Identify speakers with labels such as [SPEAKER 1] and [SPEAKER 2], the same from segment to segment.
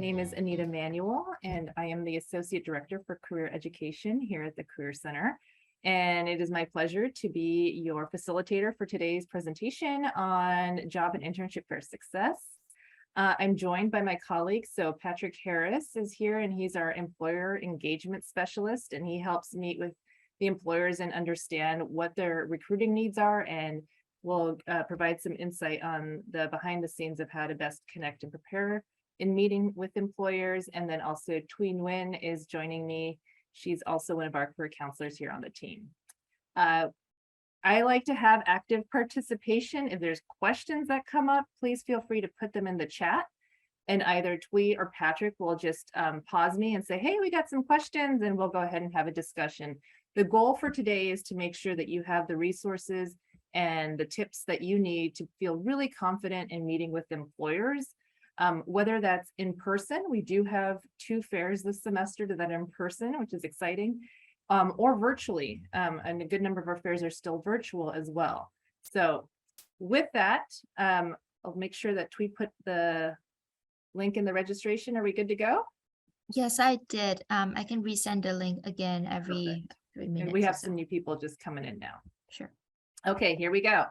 [SPEAKER 1] name is Anita Manuel, and I am the Associate Director for Career Education here at the Career Center. And it is my pleasure to be your facilitator for today's presentation on job and internship fair success. I'm joined by my colleagues. So Patrick Harris is here, and he's our employer engagement specialist, and he helps meet with the employers and understand what their recruiting needs are, and will provide some insight on the behind the scenes of how to best connect and prepare in meeting with employers. And then also Thuy Nguyen is joining me. She's also one of our career counselors here on the team. I like to have active participation. If there's questions that come up, please feel free to put them in the chat. And either Thuy or Patrick will just pause me and say, hey, we got some questions, and we'll go ahead and have a discussion. The goal for today is to make sure that you have the resources and the tips that you need to feel really confident in meeting with employers. Whether that's in person, we do have 2 fairs this semester that are in person, which is exciting, or virtually, and a good number of our fairs are still virtual as well. So with that, I'll make sure that Thuy put the link in the registration. Are we good to go?
[SPEAKER 2] Yes, I did. I can resend the link again every 3 minutes.
[SPEAKER 1] And we have some new people just coming in now.
[SPEAKER 2] Sure.
[SPEAKER 1] Okay, here we go.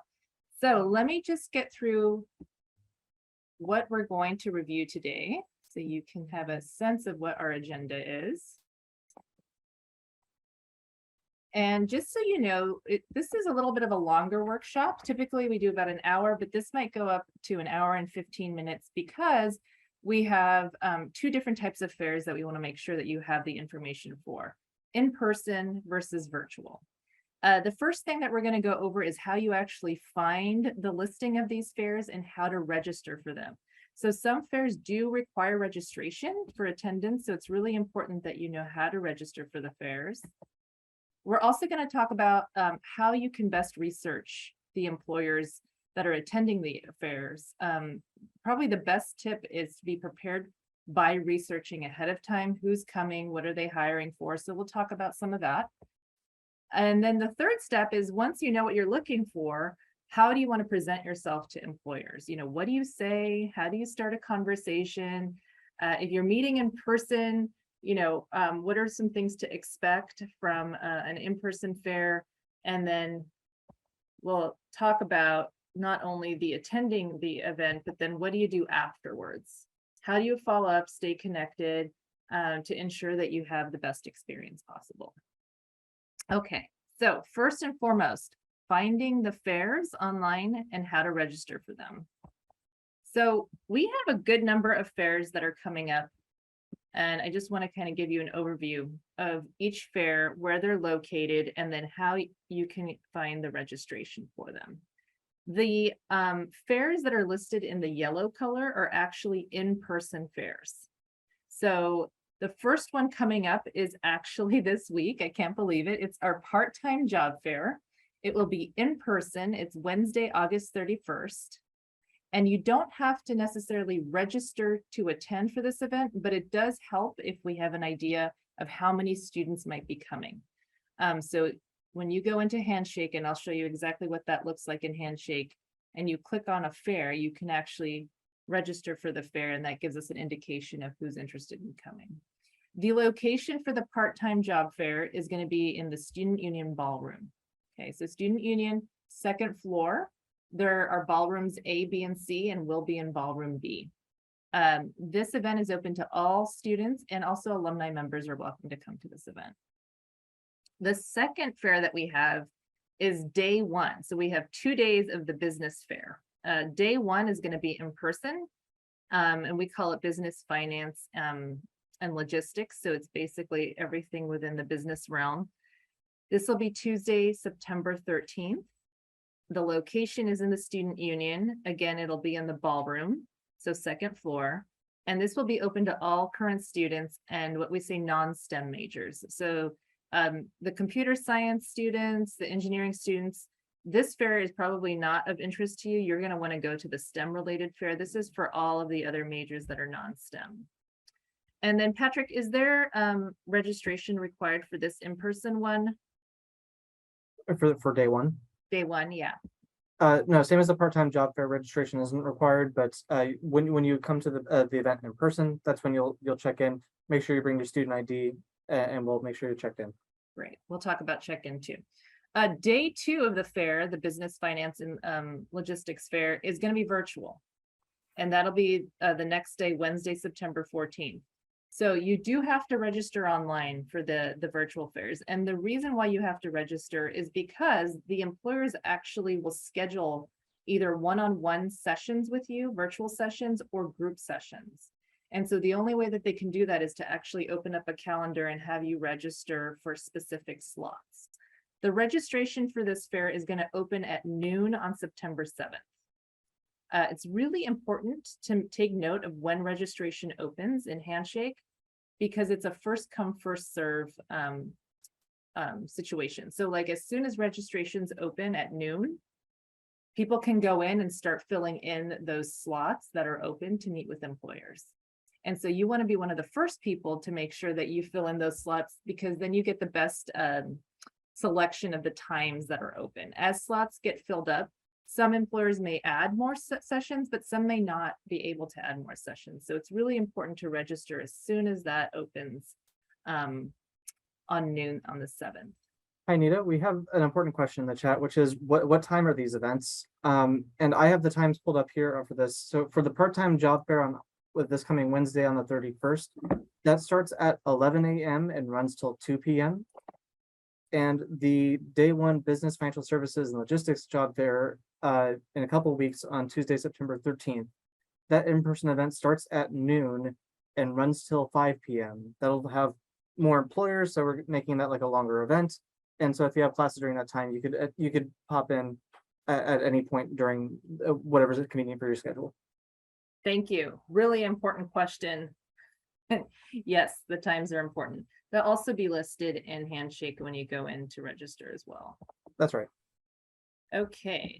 [SPEAKER 1] So let me just get through what we're going to review today, so you can have a sense of what our agenda is. And just so you know, this is a little bit of a longer workshop. Typically we do about an hour, but this might go up to an hour and 15 minutes because we have 2 different types of fairs that we want to make sure that you have the information for: in person versus virtual. The first thing that we're going to go over is how you actually find the listing of these fairs and how to register for them. So some fairs do require registration for attendance, so it's really important that you know how to register for the fairs. We're also going to talk about how you can best research the employers that are attending the fairs. Probably the best tip is to be prepared by researching ahead of time who's coming, what are they hiring for. So we'll talk about some of that. And then the third step is, once you know what you're looking for, how do you want to present yourself to employers? You know, what do you say? How do you start a conversation? If you're meeting in person, you know, what are some things to expect from an in-person fair? And then we'll talk about not only the attending the event, but then what do you do afterwards? How do you follow up, stay connected to ensure that you have the best experience possible? Okay, so first and foremost, finding the fairs online and how to register for them. So we have a good number of fairs that are coming up, and I just want to kind of give you an overview of each fair, where they're located, and then how you can find the registration for them. The fairs that are listed in the yellow color are actually in-person fairs. So the first one coming up is actually this week. I can't believe it. It's our part-time job fair. It will be in person. It's Wednesday, August 31st. And you don't have to necessarily register to attend for this event, but it does help if we have an idea of how many students might be coming. So when you go into Handshake, and I'll show you exactly what that looks like in Handshake, and you click on a fair, you can actually register for the fair, and that gives us an indication of who's interested in coming. The location for the part-time job fair is going to be in the Student Union Ballroom. Okay, so Student Union, 2nd floor. There are ballrooms A, B, and C, and we'll be in ballroom B. This event is open to all students, and also alumni members are welcome to come to this event. The second fair that we have is day 1. So we have 2 days of the business fair. Day 1 is going to be in person, and we call it business finance and logistics. So it's basically everything within the business realm. This will be Tuesday, September 13th. The location is in the Student Union. Again, it'll be in the ballroom, so 2nd floor. And this will be open to all current students and what we say non-STEM majors. So the computer science students, the engineering students, this fair is probably not of interest to you. You're going to want to go to the STEM related fair. This is for all of the other majors that are non-STEM. And then Patrick, is there registration required for this in-person one?
[SPEAKER 3] For day 1?
[SPEAKER 1] Day 1, yeah.
[SPEAKER 3] No, same as the part-time job fair, registration isn't required, but when you come to the event in person, that's when you'll check in. Make sure you bring your student ID, and we'll make sure you're checked in.
[SPEAKER 1] Great. We'll talk about check-in too. Day 2 of the fair, the business, finance, and logistics fair, is going to be virtual. And that'll be the next day, Wednesday, September 14th. So you do have to register online for the virtual fairs. And the reason why you have to register is because the employers actually will schedule either one-on-one sessions with you, virtual sessions, or group sessions. And so the only way that they can do that is to actually open up a calendar and have you register for specific slots. The registration for this fair is going to open at noon on September 7th. It's really important to take note of when registration opens in Handshake, because it's a first come, first serve situation. So like as soon as registrations open at noon, people can go in and start filling in those slots that are open to meet with employers. And so you want to be one of the first people to make sure that you fill in those slots, because then you get the best selection of the times that are open. As slots get filled up, some employers may add more sessions, but some may not be able to add more sessions. So it's really important to register as soon as that opens on noon on the 7th.
[SPEAKER 3] Hi, Nita. We have an important question in the chat, which is what time are these events? And I have the times pulled up here for this. So for the part-time job fair with this coming Wednesday on the 31st, that starts at 11 a.m. and runs till 2 p.m. And the day 1 business, financial services, and logistics job fair in a couple of weeks on Tuesday, September 13th. That in-person event starts at noon and runs till 5 p.m. That'll have more employers, so we're making that like a longer event. And so if you have classes during that time, you could pop in at any point during whatever's convenient for your schedule.
[SPEAKER 1] Thank you. Really important question. Yes, the times are important. They'll also be listed in Handshake when you go in to register as well.
[SPEAKER 3] That's right.
[SPEAKER 1] Okay,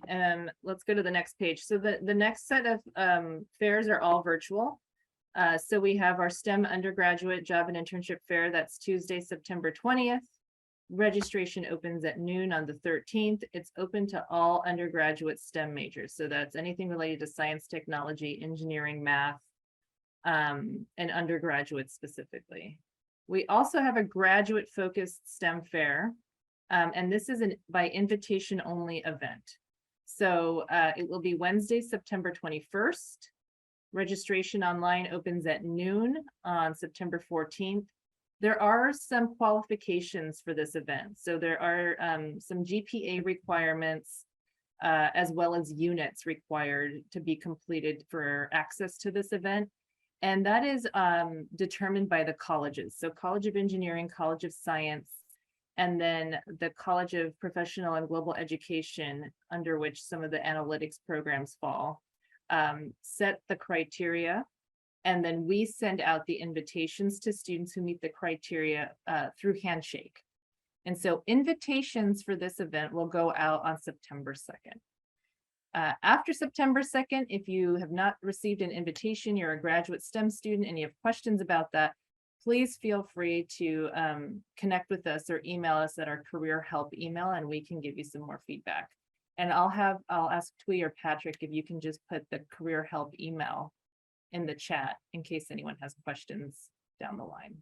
[SPEAKER 1] let's go to the next page. So the next set of fairs are all virtual. So we have our STEM undergraduate job and internship fair. That's Tuesday, September 20th. Registration opens at noon on the 13th. It's open to all undergraduate STEM majors. So that's anything related to science, technology, engineering, math, and undergraduate specifically. We also have a graduate focused STEM fair. And this is by invitation only event. So it will be Wednesday, September 21st. Registration online opens at noon on September 14th. There are some qualifications for this event. So there are some GPA requirements as well as units required to be completed for access to this event. And that is determined by the colleges. So College of Engineering, College of Science, and then the College of Professional and Global Education, under which some of the analytics programs fall, set the criteria. And then we send out the invitations to students who meet the criteria through Handshake. And so invitations for this event will go out on September 2nd. After September 2nd, if you have not received an invitation, you're a graduate STEM student and you have questions about that, please feel free to connect with us or email us at our career help email, and we can give you some more feedback. And I'll ask Twee or Patrick if you can just put the career help email in the chat in case anyone has questions down the line.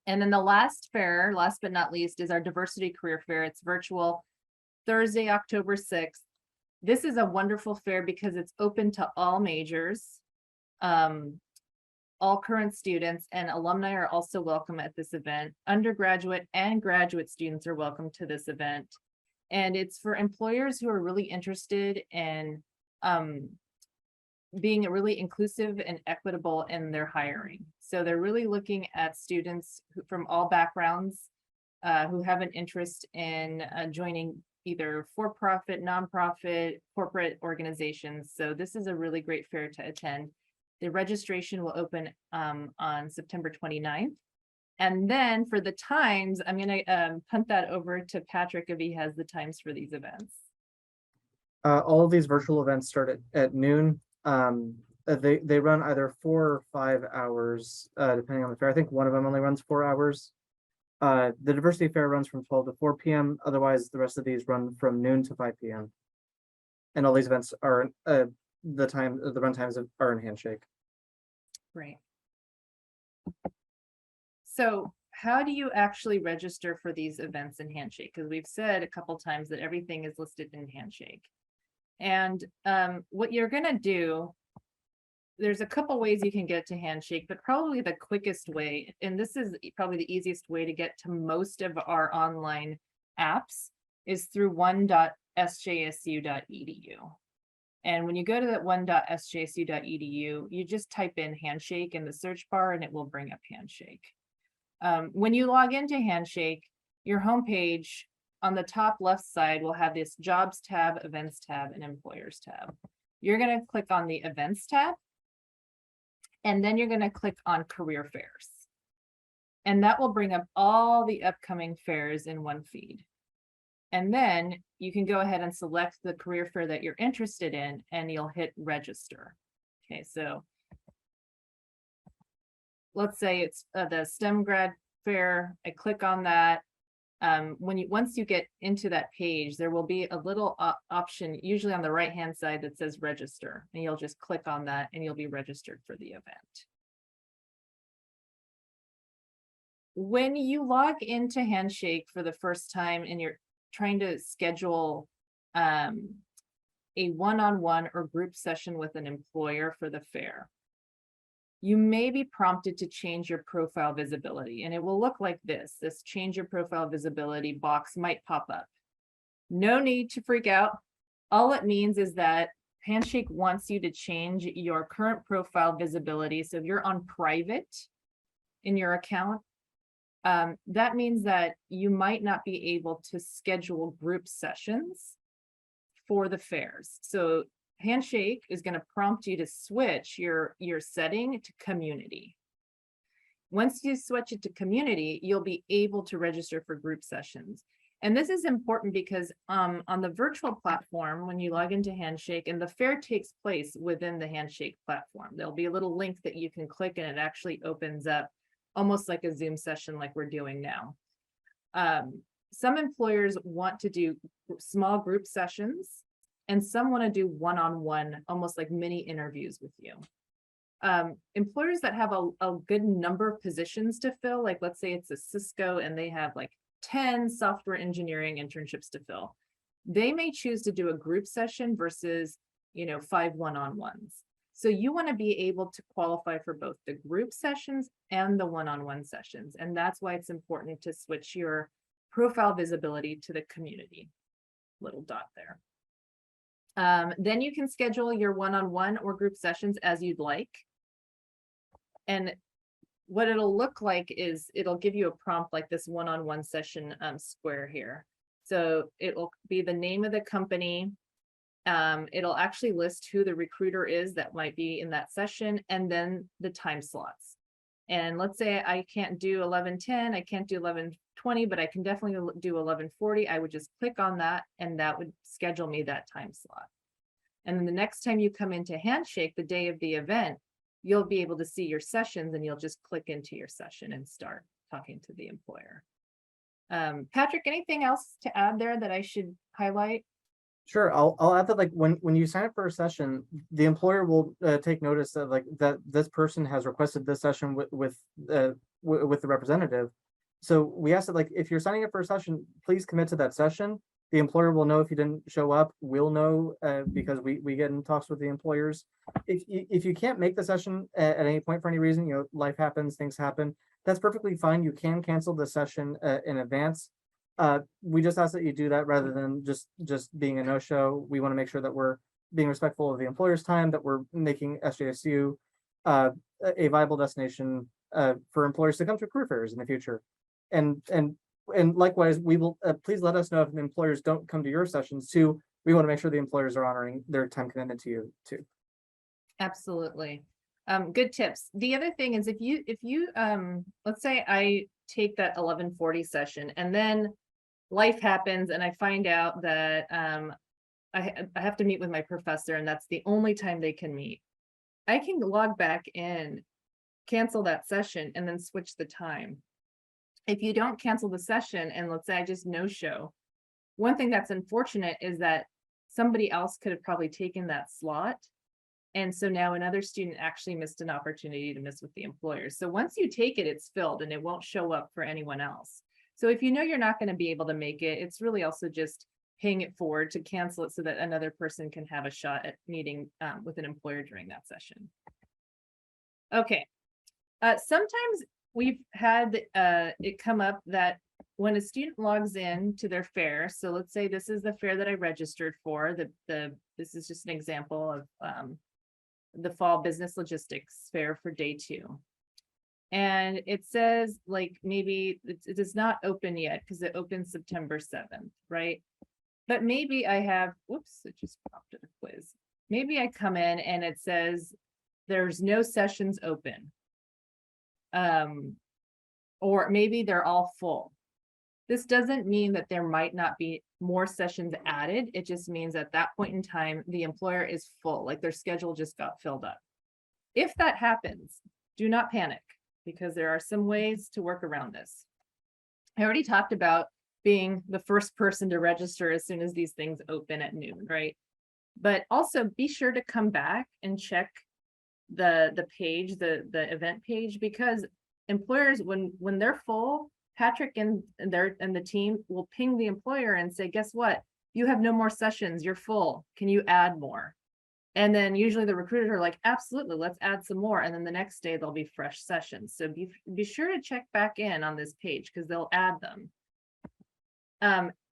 [SPEAKER 1] And then the last fair, last but not least, is our diversity career fair. It's virtual, Thursday, October 6th. This is a wonderful fair because it's open to all majors. All current students and alumni are also welcome at this event. Undergraduate and graduate students are welcome to this event. And it's for employers who are really interested in being really inclusive and equitable in their hiring. So they're really looking at students from all backgrounds who have an interest in joining either for-profit, nonprofit, corporate organizations. So this is a really great fair to attend. The registration will open on September 29th. And then for the times, I'm going to punt that over to Patrick if he has the times for these events.
[SPEAKER 3] All of these virtual events start at noon. They run either 4 or 5 hours, depending on the fair. I think one of them only runs 4 hours. The diversity fair runs from 12 to 4 p.m. Otherwise, the rest of these run from noon to 5 p.m. And all these events are the run times are in Handshake.
[SPEAKER 1] Right. So how do you actually register for these events in Handshake? Because we've said a couple times that everything is listed in Handshake. And what you're gonna do, there's a couple ways you can get to Handshake, but probably the quickest way, and this is probably the easiest way to get to most of our online apps, is through one.sjsu.edu. And when you go to that one.sjsu.edu, you just type in Handshake in the search bar and it will bring up Handshake. When you log into Handshake, your homepage on the top left side will have this Jobs tab, Events tab, and Employers tab. You're going to click on the Events tab, and then you're going to click on Career Fairs. And that will bring up all the upcoming fairs in one feed. And then you can go ahead and select the career fair that you're interested in, and you'll hit register. Okay, so let's say it's the STEM grad fair. I click on that. Once you get into that page, there will be a little option, usually on the right-hand side, that says register, and you'll just click on that and you'll be registered for the event. When you log into Handshake for the first time and you're trying to schedule a one-on-one or group session with an employer for the fair, you may be prompted to change your profile visibility, and it will look like this. This change your profile visibility box might pop up. No need to freak out. All it means is that Handshake wants you to change your current profile visibility. So if you're on private in your account, that means that you might not be able to schedule group sessions for the fairs. So Handshake is going to prompt you to switch your setting to community. Once you switch it to community, you'll be able to register for group sessions. And this is important because on the virtual platform, when you log into Handshake, and the fair takes place within the Handshake platform, there'll be a little link that you can click and it actually opens up almost like a Zoom session like we're doing now. Some employers want to do small group sessions, and some want to do one-on-one, almost like mini interviews with you. Employers that have a good number of positions to fill, like let's say it's a Cisco and they have like 10 software engineering internships to fill, they may choose to do a group session versus 5 one-on-ones. So you want to be able to qualify for both the group sessions and the one-on-one sessions. And that's why it's important to switch your profile visibility to the community little dot there. Then you can schedule your one-on-one or group sessions as you'd like. And what it'll look like is it'll give you a prompt like this one-on-one session square here. So it will be the name of the company. It'll actually list who the recruiter is that might be in that session, and then the time slots. And let's say I can't do 11:10, I can't do 11:20, but I can definitely do 11:40. I would just click on that and that would schedule me that time slot. And then the next time you come into Handshake, the day of the event, you'll be able to see your sessions and you'll just click into your session and start talking to the employer. Patrick, anything else to add there that I should highlight?
[SPEAKER 3] Sure, I'll add that like when you sign up for a session, the employer will take notice that that this person has requested this session with the representative. So we ask that like if you're signing up for a session, please commit to that session. The employer will know if you didn't show up. We'll know because we get in talks with the employers. If you can't make the session at any point for any reason, life happens, things happen. That's perfectly fine. You can cancel the session in advance. We just ask that you do that rather than just being a no-show. We want to make sure that we're being respectful of the employer's time, that we're making SJSU a viable destination for employers to come to career fairs in the future. And likewise, we will please let us know if employers don't come to your sessions too. We want to make sure the employers are honoring their time commitment to you too.
[SPEAKER 1] Absolutely. Good tips. The other thing is if you let's say I take that 11:40 session and then life happens and I find out that I have to meet with my professor and that's the only time they can meet. I can log back in, cancel that session, and then switch the time. if you don't cancel the session and let's say I just no show, one thing that's unfortunate is that somebody else could have probably taken that slot. And so now another student actually missed an opportunity to miss with the employer. So once you take it, it's filled and it won't show up for anyone else. So if you know you're not going to be able to make it, it's really also just paying it forward to cancel it so that another person can have a shot at meeting with an employer during that session. Okay. Sometimes we've had it come up that when a student logs in to their fair, so let's say this is the fair that I registered for, this is just an example of the Fall Business Logistics Fair for day 2. And it says like maybe it is not open yet because it opens September 7th, right? But maybe I have, whoops, it just popped a quiz. Maybe I come in and it says there's no sessions open. Or maybe they're all full. This doesn't mean that there might not be more sessions added. It just means at that point in time, the employer is full, like their schedule just got filled up. If that happens, do not panic because there are some ways to work around this. I already talked about being the first person to register as soon as these things open at noon, right? But also be sure to come back and check the page, the event page, because employers, when they're full, Patrick and the team will ping the employer and say, guess what? You have no more sessions. You're full. Can you add more? And then usually the recruiters are like, absolutely, let's add some more. And then the next day there'll be fresh sessions. So be sure to check back in on this page because they'll add them.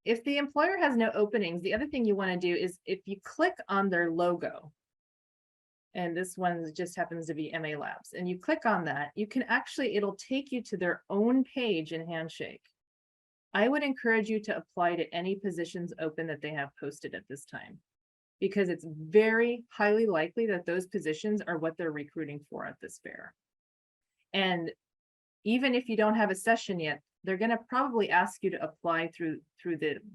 [SPEAKER 1] If the employer has no openings, the other thing you want to do is if you click on their logo, and this one just happens to be MA Labs, and you click on that, you can actually, it'll take you to their own page in Handshake. I would encourage you to apply to any positions open that they have posted at this time, because it's very highly likely that those positions are what they're recruiting for at this fair. And even if you don't have a session yet, they're going to probably ask you to apply through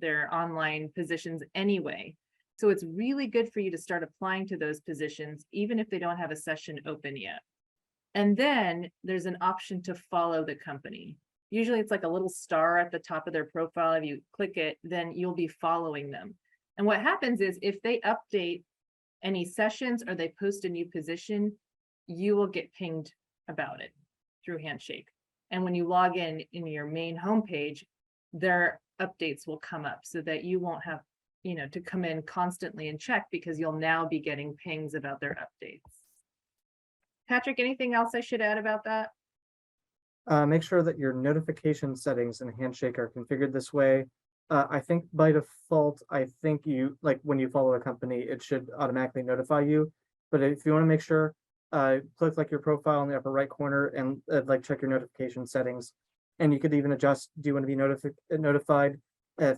[SPEAKER 1] their online positions anyway. So it's really good for you to start applying to those positions, even if they don't have a session open yet. And then there's an option to follow the company. Usually it's like a little star at the top of their profile. If you click it, then you'll be following them. And what happens is if they update any sessions or they post a new position, you will get pinged about it through Handshake. And when you log in your main homepage, their updates will come up so that you won't have to come in constantly and check because you'll now be getting pings about their updates. Patrick, anything else I should add about that?
[SPEAKER 3] Make sure that your notification settings in Handshake are configured this way. I think by default, I think you, like when you follow a company, it should automatically notify you. But if you want to make sure, click like your profile in the upper right corner and check your notification settings. And you could even adjust, do you want to be notified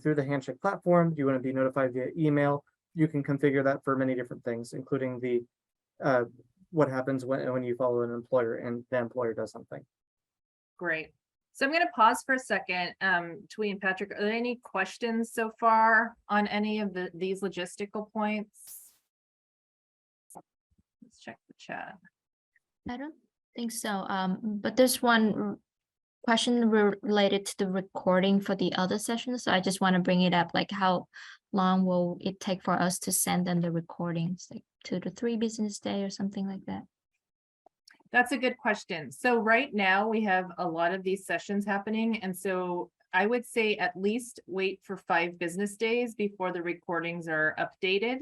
[SPEAKER 3] through the Handshake platform? Do you want to be notified via email? You can configure that for many different things, including the what happens when you follow an employer and the employer does something.
[SPEAKER 1] Great. So I'm going to pause for a second. Twee and Patrick, are there any questions so far on any of these logistical points? Let's check the chat.
[SPEAKER 2] I don't think so. But there's one question related to the recording for the other sessions. So I just want to bring it up. Like, how long will it take for us to send them the recordings? Like 2 to 3 business days or something like that?
[SPEAKER 1] That's a good question. So right now we have a lot of these sessions happening. And so I would say at least wait for 5 business days before the recordings are updated.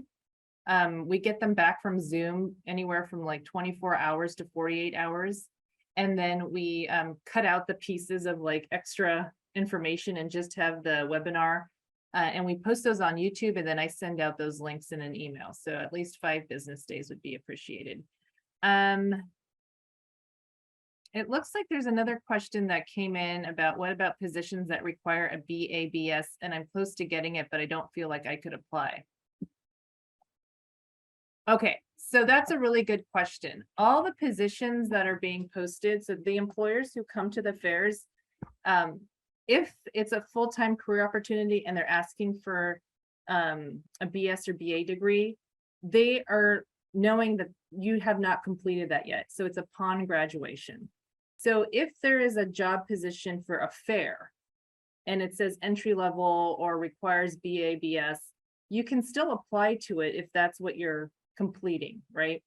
[SPEAKER 1] We get them back from Zoom anywhere from like 24 hours to 48 hours. And then we cut out the pieces of like extra information and just have the webinar. And we post those on YouTube, and then I send out those links in an email. So at least 5 business days would be appreciated. It looks like there's another question that came in about what about positions that require a BABS, and I'm close to getting it, but I don't feel like I could apply. Okay, so that's a really good question. All the positions that are being posted, so the employers who come to the fairs, if it's a full-time career opportunity and they're asking for a BS or BA degree, they are knowing that you have not completed that yet. So it's upon graduation. So if there is a job position for a fair and it says entry level or requires BA/BS, you can still apply to it if that's what you're completing, right?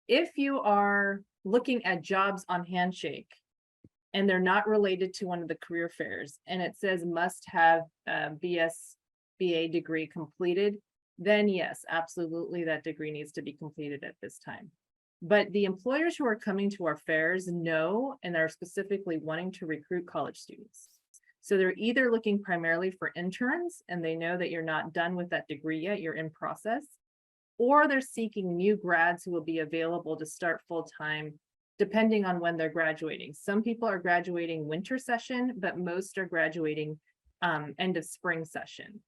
[SPEAKER 1] If you are looking at jobs on Handshake and they're not related to one of the career fairs and it says must have a BA degree completed, then yes, absolutely, that degree needs to be completed at this time. But the employers who are coming to our fairs know and are specifically wanting to recruit college students. So they're either looking primarily for interns and they know that you're not done with that degree yet, you're in process, or they're seeking new grads who will be available to start full-time depending on when they're graduating. Some people are graduating winter session, but most are graduating end of spring session.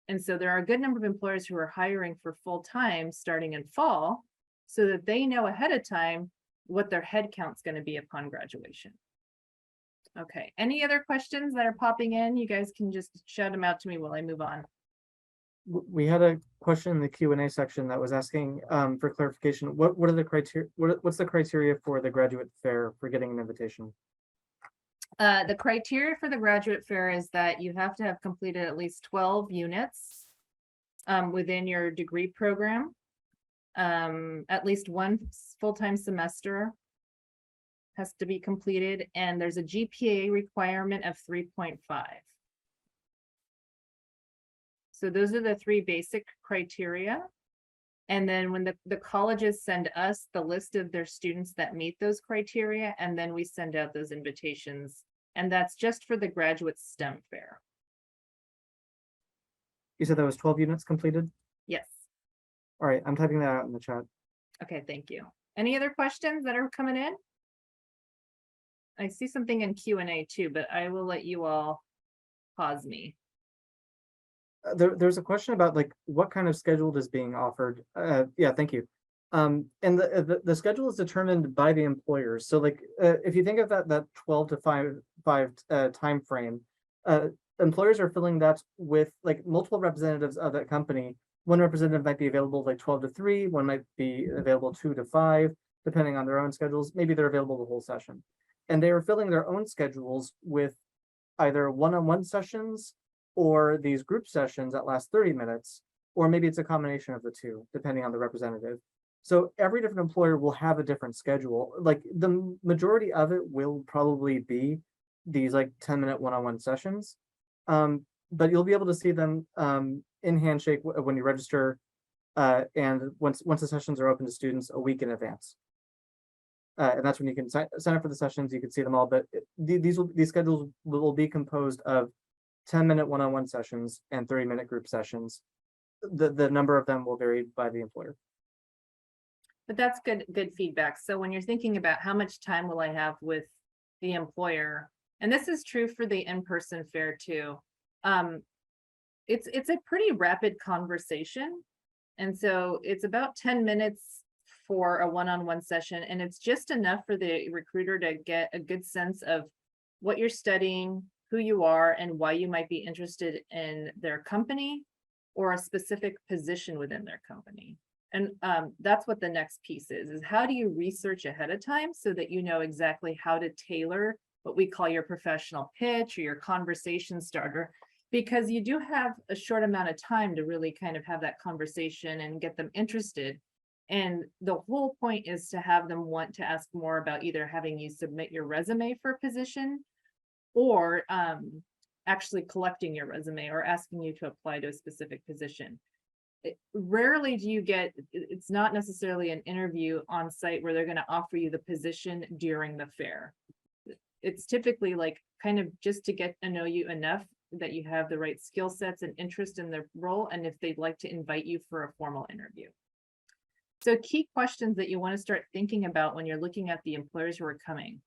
[SPEAKER 1] And so there are a good number of employers who are hiring for full-time starting in fall so that they know ahead of time what their head count's going to be upon graduation. Okay, any other questions that are popping in? You guys can just shout them out to me while I move on.
[SPEAKER 3] We had a question in the Q&A section that was asking for clarification. What are the criteria? What's the criteria for the graduate fair for getting an invitation?
[SPEAKER 1] The criteria for the graduate fair is that you have to have completed at least 12 units within your degree program, at least one full-time semester has to be completed, and there's a GPA requirement of 3.5. So those are the three basic criteria. And then when the colleges send us the list of their students that meet those criteria, and then we send out those invitations. And that's just for the graduate STEM fair.
[SPEAKER 3] You said that was 12 units completed?
[SPEAKER 1] Yes.
[SPEAKER 3] All right, I'm typing that out in the chat.
[SPEAKER 1] Okay, thank you. Any other questions that are coming in? I see something in Q&A too, but I will let you all pause me.
[SPEAKER 3] There's a question about like what kind of schedule is being offered. Yeah, thank you. And the schedule is determined by the employers. So like if you think of that 12 to 5 time frame, employers are filling that with like multiple representatives of that company. One representative might be available like 12 to 3, one might be available 2 to 5, depending on their own schedules. Maybe they're available the whole session. And they are filling their own schedules with either one-on-one sessions or these group sessions that last 30 minutes, or maybe it's a combination of the two, depending on the representative. So every different employer will have a different schedule. Like the majority of it will probably be these like 10-minute one-on-one sessions. But you'll be able to see them in Handshake when you register, and once the sessions are open to students a week in advance. And that's when you can sign up for the sessions. You can see them all, but these schedules will be composed of 10-minute one-on-one sessions and 30-minute group sessions. The number of them will vary by the employer.
[SPEAKER 1] But that's good feedback. So when you're thinking about how much time will I have with the employer, and this is true for the in-person fair too, it's a pretty rapid conversation. And so it's about 10 minutes for a one-on-one session, and it's just enough for the recruiter to get a good sense of what you're studying, who you are, and why you might be interested in their company or a specific position within their company. And that's what the next piece is how do you research ahead of time so that you know exactly how to tailor what we call your professional pitch or your conversation starter, because you do have a short amount of time to really kind of have that conversation and get them interested. And the whole point is to have them want to ask more about either having you submit your resume for a position or actually collecting your resume or asking you to apply to a specific position. Rarely do you get, it's not necessarily an interview on site where they're going to offer you the position during the fair. It's typically like kind of just to get to know you enough that you have the right skill sets and interest in the role, and if they'd like to invite you for a formal interview. So key questions that you want to start thinking about when you're looking at the employers who are coming,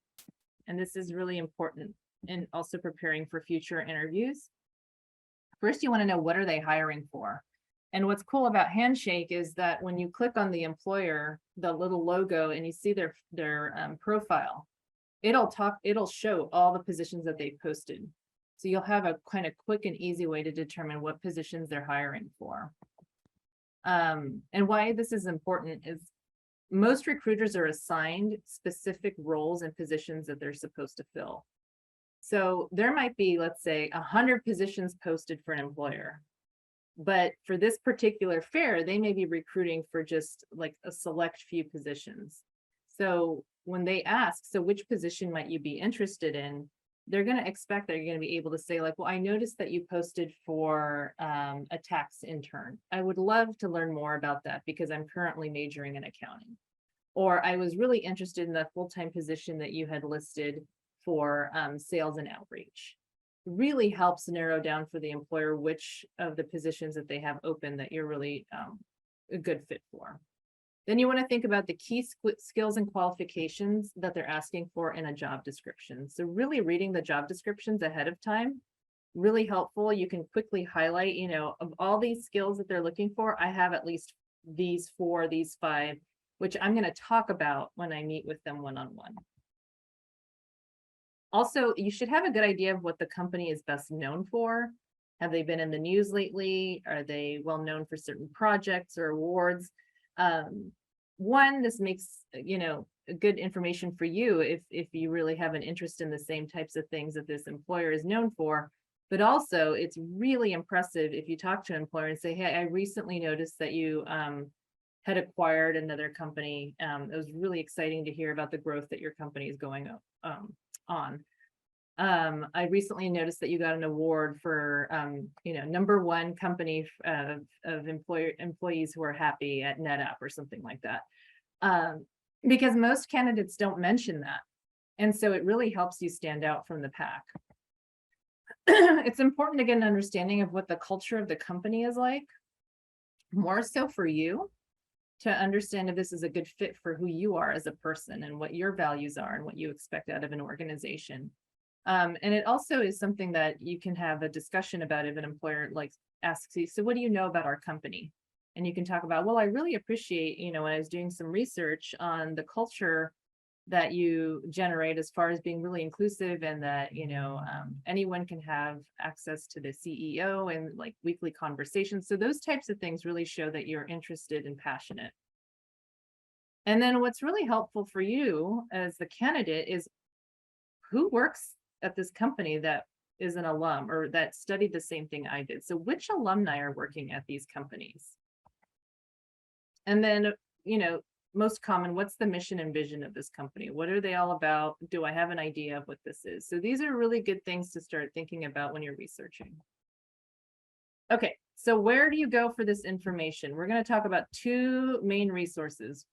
[SPEAKER 1] and this is really important in also preparing for future interviews. First, you want to know, what are they hiring for? And what's cool about Handshake is that when you click on the employer, the little logo, and you see their profile, it'll show all the positions that they posted. So you'll have a kind of quick and easy way to determine what positions they're hiring for. And why this is important is most recruiters are assigned specific roles and positions that they're supposed to fill. So there might be, let's say, 100 positions posted for an employer. But for this particular fair, they may be recruiting for just like a select few positions. So when they ask, so which position might you be interested in? They're going to expect that you're going to be able to say like, well, I noticed that you posted for a tax intern. I would love to learn more about that because I'm currently majoring in accounting. Or I was really interested in the full-time position that you had listed for sales and outreach. Really helps narrow down for the employer which of the positions that they have open that you're really a good fit for. Then you want to think about the key skills and qualifications that they're asking for in a job description. So really reading the job descriptions ahead of time, really helpful. You can quickly highlight, you know, of all these skills that they're looking for, I have at least these 4, these 5, which I'm going to talk about when I meet with them one-on-one. Also, you should have a good idea of what the company is best known for. Have they been in the news lately? Are they well known for certain projects or awards? This makes, you know, good information for you if you really have an interest in the same types of things that this employer is known for. But also, it's really impressive if you talk to an employer and say, hey, I recently noticed that you had acquired another company. It was really exciting to hear about the growth that your company is going on. I recently noticed that you got an award for, you know, #1 company of employees who are happy at NetApp or something like that. Because most candidates don't mention that. And so it really helps you stand out from the pack. It's important to get an understanding of what the culture of the company is like, more so for you, to understand if this is a good fit for who you are as a person and what your values are and what you expect out of an organization. And it also is something that you can have a discussion about if an employer like asks you, so what do you know about our company? And you can talk about, well, I really appreciate, you know, when I was doing some research on the culture that you generate as far as being really inclusive and that, you know, anyone can have access to the CEO and like weekly conversations. So those types of things really show that you're interested and passionate. And then what's really helpful for you as the candidate is who works at this company that is an alum or that studied the same thing I did. So which alumni are working at these companies? And then, you know, most common, what's the mission and vision of this company? What are they all about? Do I have an idea of what this is? So these are really good things to start thinking about when you're researching. Okay, so where do you go for this information? We're going to talk about 2 main resources.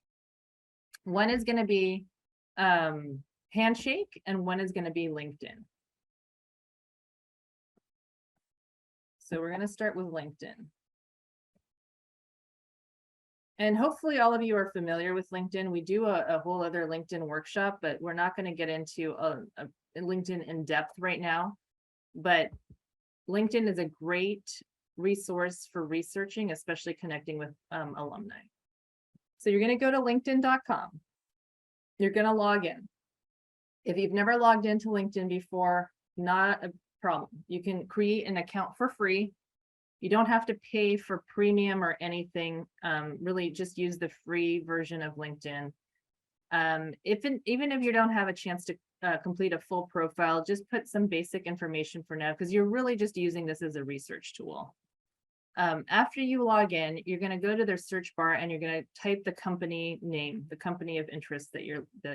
[SPEAKER 1] One is going to be Handshake, and one is going to be LinkedIn. So we're going to start with LinkedIn. And hopefully all of you are familiar with LinkedIn. We do a whole other LinkedIn workshop, but we're not going to get into a LinkedIn in depth right now. But LinkedIn is a great resource for researching, especially connecting with alumni. So you're going to go to linkedin.com. You're going to log in. If you've never logged into LinkedIn before, not a problem. You can create an account for free. You don't have to pay for premium or anything. Really just use the free version of LinkedIn. Even if you don't have a chance to complete a full profile, just put some basic information for now, because you're really just using this as a research tool. After you log in, you're going to go to their search bar and you're going to type the company name, the company of interest that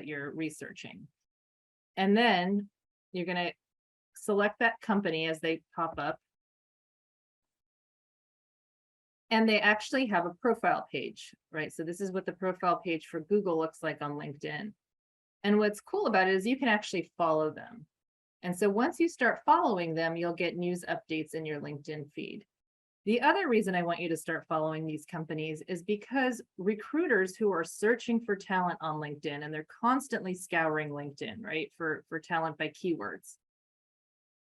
[SPEAKER 1] you're researching. And then you're going to select that company as they pop up. And they actually have a profile page, right? So this is what the profile page for Google looks like on LinkedIn. And what's cool about it is you can actually follow them. And so once you start following them, you'll get news updates in your LinkedIn feed. The other reason I want you to start following these companies is because recruiters who are searching for talent on LinkedIn, and they're constantly scouring LinkedIn, right, for talent by keywords.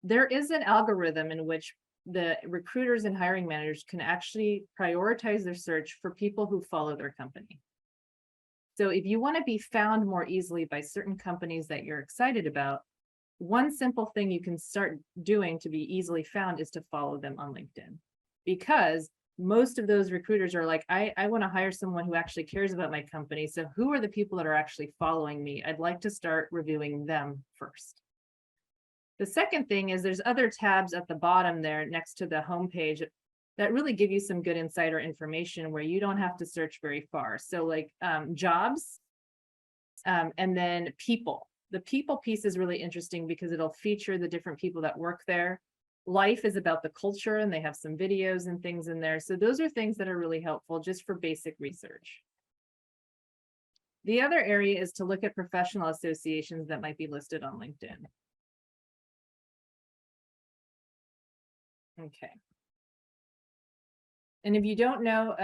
[SPEAKER 1] There is an algorithm in which the recruiters and hiring managers can actually prioritize their search for people who follow their company. So if you want to be found more easily by certain companies that you're excited about, one simple thing you can start doing to be easily found is to follow them on LinkedIn. Because most of those recruiters are like, I want to hire someone who actually cares about my company. So who are the people that are actually following me? I'd like to start reviewing them first. The second thing is there's other tabs at the bottom there next to the homepage that really give you some good insider information where you don't have to search very far. So like jobs, and then people. The people piece is really interesting because it'll feature the different people that work there. Life is about the culture, and they have some videos and things in there. So those are things that are really helpful just for basic research. The other area is to look at professional associations that might be listed on LinkedIn. Okay. And if you don't know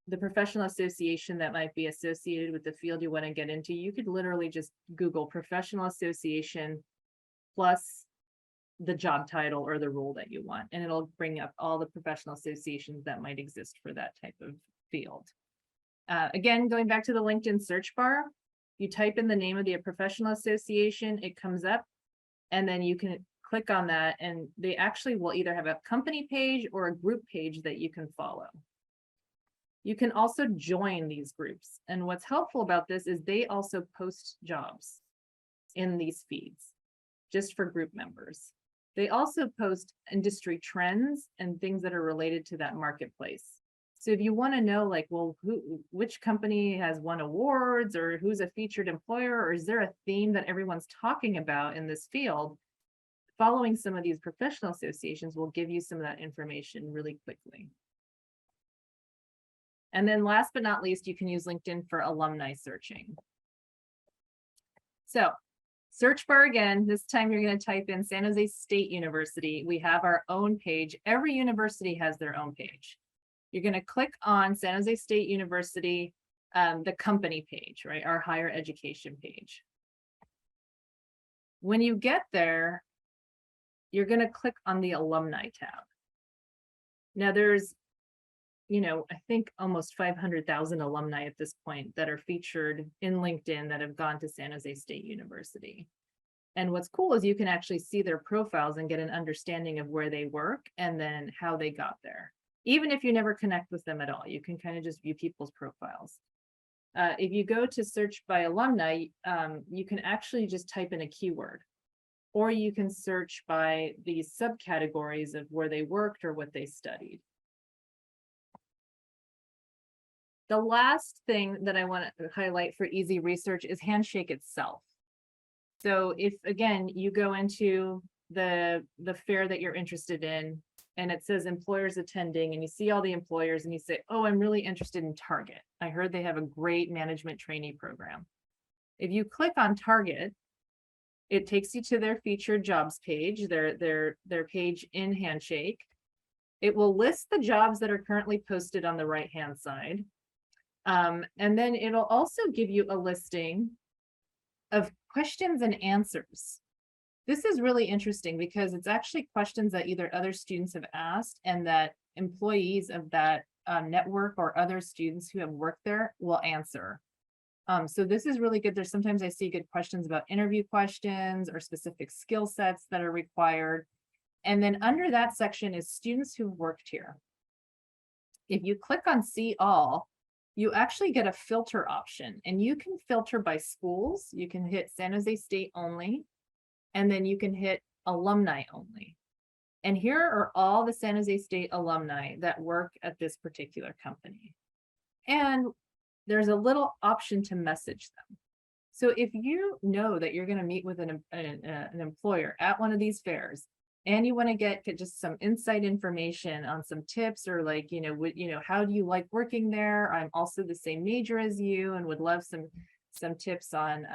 [SPEAKER 1] the professional association that might be associated with the field you want to get into, you could literally just Google professional association plus the job title or the role that you want, and it'll bring up all the professional associations that might exist for that type of field. Again, going back to the LinkedIn search bar, you type in the name of the professional association, it comes up, and then you can click on that, and they actually will either have a company page or a group page that you can follow. You can also join these groups, and what's helpful about this is they also post jobs in these feeds just for group members. They also post industry trends and things that are related to that marketplace. So if you want to know, like, well, which company has won awards, or who's a featured employer, or is there a theme that everyone's talking about in this field, following some of these professional associations will give you some of that information really quickly. And then last but not least, you can use LinkedIn for alumni searching. So search bar again, this time you're going to type in San Jose State University. We have our own page. Every university has their own page. You're going to click on San Jose State University, the company page, right? Our higher education page. When you get there, you're going to click on the alumni tab. Now there's, I think almost 500,000 alumni at this point that are featured in LinkedIn that have gone to San Jose State University. And what's cool is you can actually see their profiles and get an understanding of where they work and then how they got there. Even if you never connect with them at all, you can kind of just view people's profiles. If you go to search by alumni, you can actually just type in a keyword, or you can search by these subcategories of where they worked or what they studied. The last thing that I want to highlight for easy research is Handshake itself. So if, again, you go into the fair that you're interested in, and it says employers attending, and you see all the employers, and you say, oh, I'm really interested in Target. I heard they have a great management trainee program. If you click on Target, it takes you to their featured jobs page, their page in Handshake. It will list the jobs that are currently posted on the right-hand side. And then it'll also give you a listing of questions and answers. This is really interesting because it's actually questions that either other students have asked and that employees of that network or other students who have worked there will answer. So this is really good. There's sometimes I see good questions about interview questions or specific skill sets that are required. And then under that section is students who've worked here. If you click on See All, you actually get a filter option, and you can filter by schools. You can hit San Jose State only, and then you can hit alumni only. And here are all the San Jose State alumni that work at this particular company. And there's a little option to message them. So if you know that you're going to meet with an employer at one of these fairs, and you want to get just some inside information on some tips, or like, how do you like working there? I'm also the same major as you and would love some tips on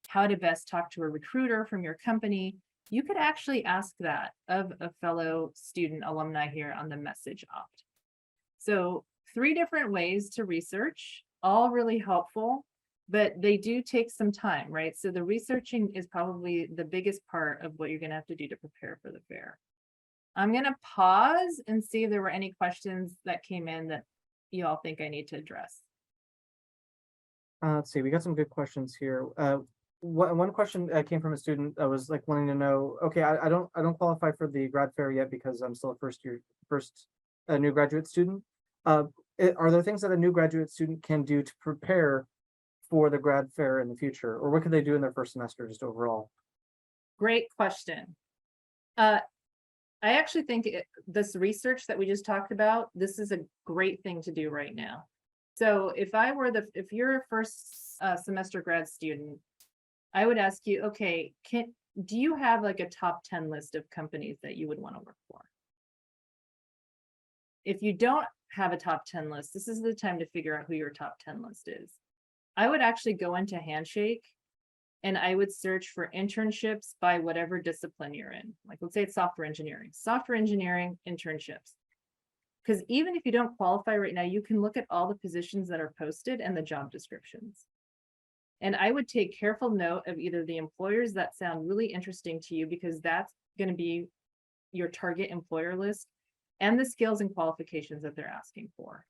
[SPEAKER 1] how to best talk to a recruiter from your company. You could actually ask that of a fellow student alumni here on the message opt. So 3 different ways to research, all really helpful, but they do take some time, right? So the researching is probably the biggest part of what you're going to have to do to prepare for the fair. I'm going to pause and see if there were any questions that came in that you all think I need to address.
[SPEAKER 3] Let's see, we got some good questions here. One question came from a student that was like wanting to know, okay, I don't qualify for the grad fair yet because I'm still a first a new graduate student, are there things that a new graduate student can do to prepare for the grad fair in the future, or what could they do in their first semester just overall?
[SPEAKER 1] Great question. I actually think this research that we just talked about, this is a great thing to do right now. So if you're a first semester grad student, I would ask you, okay, do you have like a top 10 list of companies that you would want to work for? If you don't have a top 10 list, this is the time to figure out who your top 10 list is. I would actually go into Handshake and I would search for internships by whatever discipline you're in. Like, let's say it's software engineering internships. Because even if you don't qualify right now, you can look at all the positions that are posted and the job descriptions. And I would take careful note of either the employers that sound really interesting to you, because that's going to be your target employer list, and the skills and qualifications that they're asking for.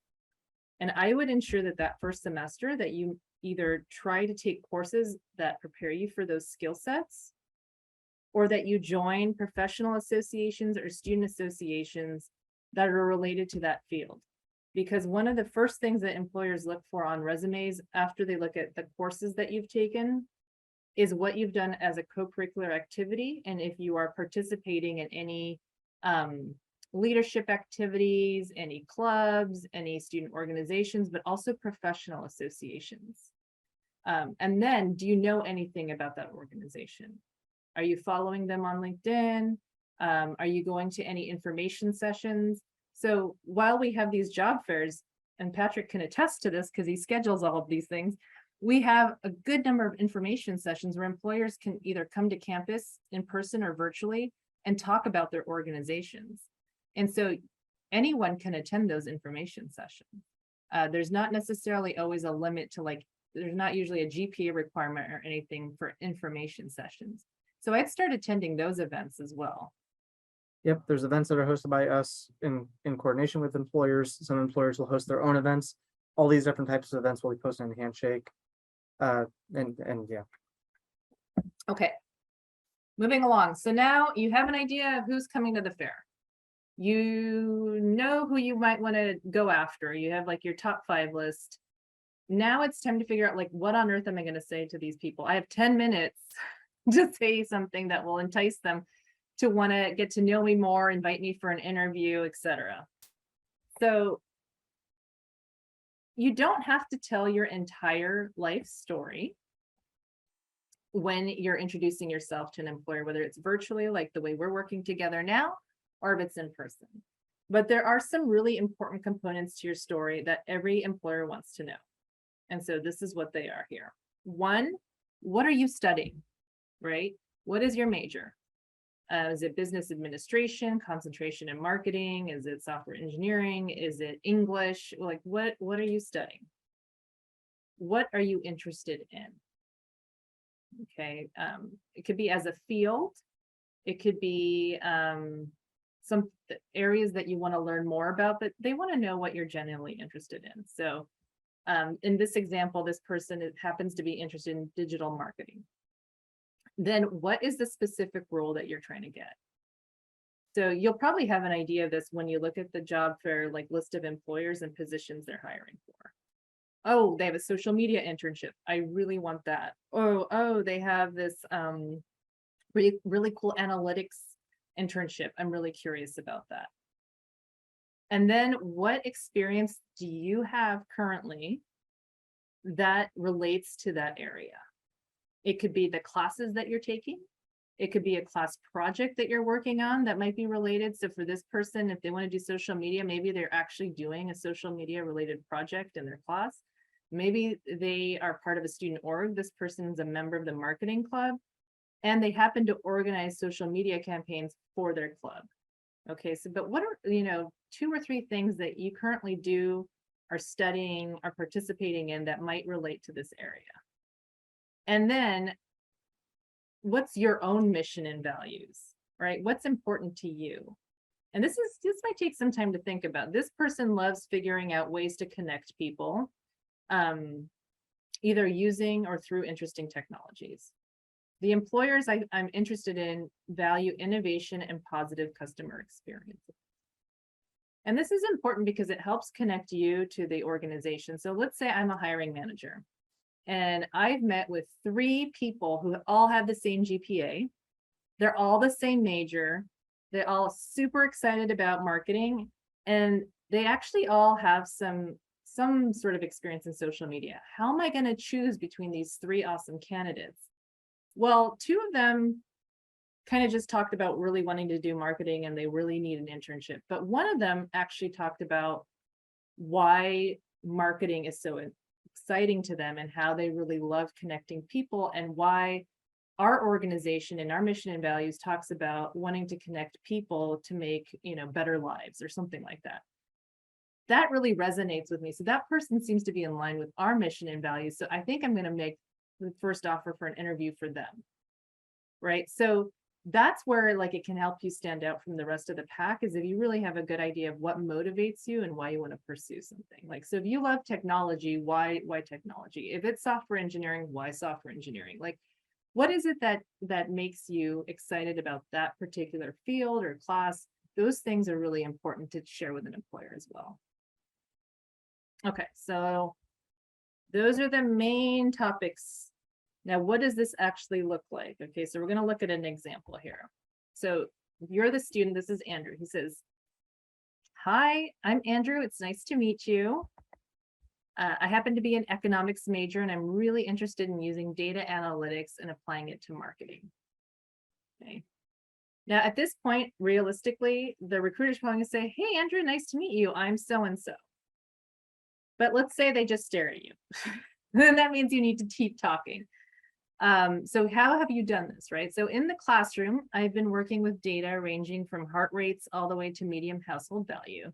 [SPEAKER 1] And I would ensure that that first semester that you either try to take courses that prepare you for those skill sets, or that you join professional associations or student associations that are related to that field. Because one of the first things that employers look for on resumes after they look at the courses that you've taken is what you've done as a co-curricular activity, and if you are participating in any leadership activities, any clubs, any student organizations, but also professional associations. And then, do you know anything about that organization? Are you following them on LinkedIn? Are you going to any information sessions? So while we have these job fairs, and Patrick can attest to this because he schedules all of these things, we have a good number of information sessions where employers can either come to campus in person or virtually and talk about their organizations. And so anyone can attend those information sessions. There's not necessarily always a limit to, like, there's not usually a GPA requirement or anything for information sessions. So I'd start attending those events as well.
[SPEAKER 3] Yep, there's events that are hosted by us in coordination with employers. Some employers will host their own events. All these different types of events will be posted in Handshake. And yeah.
[SPEAKER 1] Okay. Moving along. So now you have an idea of who's coming to the fair. You know who you might want to go after. You have like your top 5 list. Now it's time to figure out, like, what on earth am I going to say to these people? I have 10 minutes to say something that will entice them to want to get to know me more, invite me for an interview, etc. So you don't have to tell your entire life story when you're introducing yourself to an employer, whether it's virtually, like the way we're working together now, or if it's in person. But there are some really important components to your story that every employer wants to know. And so this is what they are here. 1, what are you studying, right? What is your major? Is it business administration, concentration in marketing? Is it software engineering? Is it English? Like, what are you studying? What are you interested in? Okay, it could be as a field. It could be some areas that you want to learn more about, but they want to know what you're genuinely interested in. So in this example, this person happens to be interested in digital marketing. Then what is the specific role that you're trying to get? So you'll probably have an idea of this when you look at the job fair, like, list of employers and positions they're hiring for. Oh, they have a social media internship. I really want that. Oh, they have this really cool analytics internship. I'm really curious about that. And then what experience do you have currently that relates to that area? It could be the classes that you're taking. It could be a class project that you're working on that might be related. So for this person, if they want to do social media, maybe they're actually doing a social media related project in their class. Maybe they are part of a student org. This person is a member of the marketing club, and they happen to organize social media campaigns for their club. Okay, so but what are, 2 or 3 things that you currently do, are studying, are participating in that might relate to this area? And then what's your own mission and values, right? What's important to you? And this might take some time to think about. This person loves figuring out ways to connect people, either using or through interesting technologies. The employers I'm interested in value innovation and positive customer experiences. And this is important because it helps connect you to the organization. So let's say I'm a hiring manager and I've met with 3 people who all have the same GPA. They're all the same major. They're all super excited about marketing, and they actually all have some sort of experience in social media. How am I going to choose between these 3 awesome candidates? Well, 2 of them kind of just talked about really wanting to do marketing and they really need an internship. But one of them actually talked about why marketing is so exciting to them and how they really love connecting people, and why our organization and our mission and values talks about wanting to connect people to make, better lives or something like that. That really resonates with me. So that person seems to be in line with our mission and values. So I think I'm going to make the first offer for an interview for them. Right. So that's where like it can help you stand out from the rest of the pack, is if you really have a good idea of what motivates you and why you want to pursue something. Like, so if you love technology, why technology? If it's software engineering, why software engineering? Like, what is it that makes you excited about that particular field or class? Those things are really important to share with an employer as well. Okay, so those are the main topics. Now, what does this actually look like? Okay, so we're going to look at an example here. So if you're the student, this is Andrew. He says, "Hi, I'm Andrew. It's nice to meet you. I happen to be an economics major, and I'm really interested in using data analytics and applying it to marketing." Okay. Now, at this point, realistically, the recruiter's probably going to say, "Hey, Andrew, nice to meet you. I'm so-and-so." But let's say they just stare at you. Then that means you need to keep talking. So how have you done this, right? So in the classroom, I've been working with data ranging from heart rates all the way to median household value.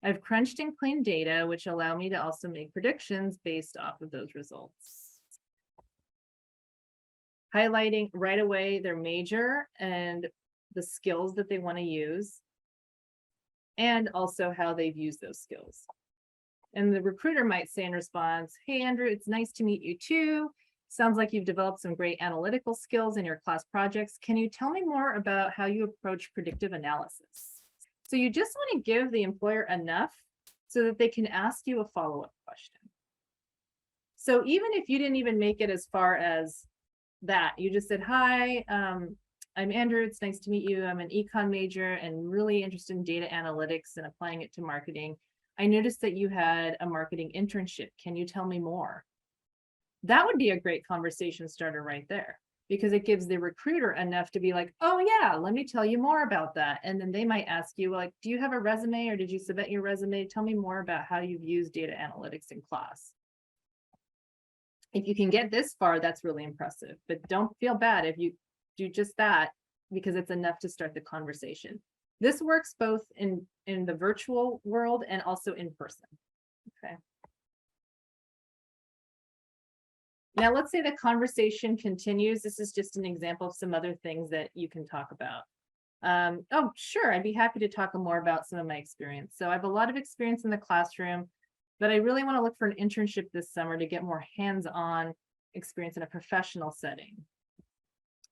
[SPEAKER 1] I've crunched and cleaned data, which allow me to also make predictions based off of those results. Highlighting right away their major and the skills that they want to use, and also how they've used those skills. And the recruiter might say in response, "Hey, Andrew, it's nice to meet you too. Sounds like you've developed some great analytical skills in your class projects. Can you tell me more about how you approach predictive analysis?" So you just want to give the employer enough so that they can ask you a follow-up question. So even if you didn't even make it as far as that, you just said, "Hi, I'm Andrew. It's nice to meet you. I'm an econ major and really interested in data analytics and applying it to marketing. I noticed that you had a marketing internship. Can you tell me more?" That would be a great conversation starter right there, because it gives the recruiter enough to be like, "Oh yeah, let me tell you more about that." And then they might ask you like, "Do you have a resume, or did you submit your resume? Tell me more about how you've used data analytics in class." If you can get this far, that's really impressive, but don't feel bad if you do just that, because it's enough to start the conversation. This works both in the virtual world and also in person. Okay. Now, let's say the conversation continues. This is just an example of some other things that you can talk about. Oh, sure, I'd be happy to talk more about some of my experience. So I have a lot of experience in the classroom, but I really want to look for an internship this summer to get more hands-on experience in a professional setting.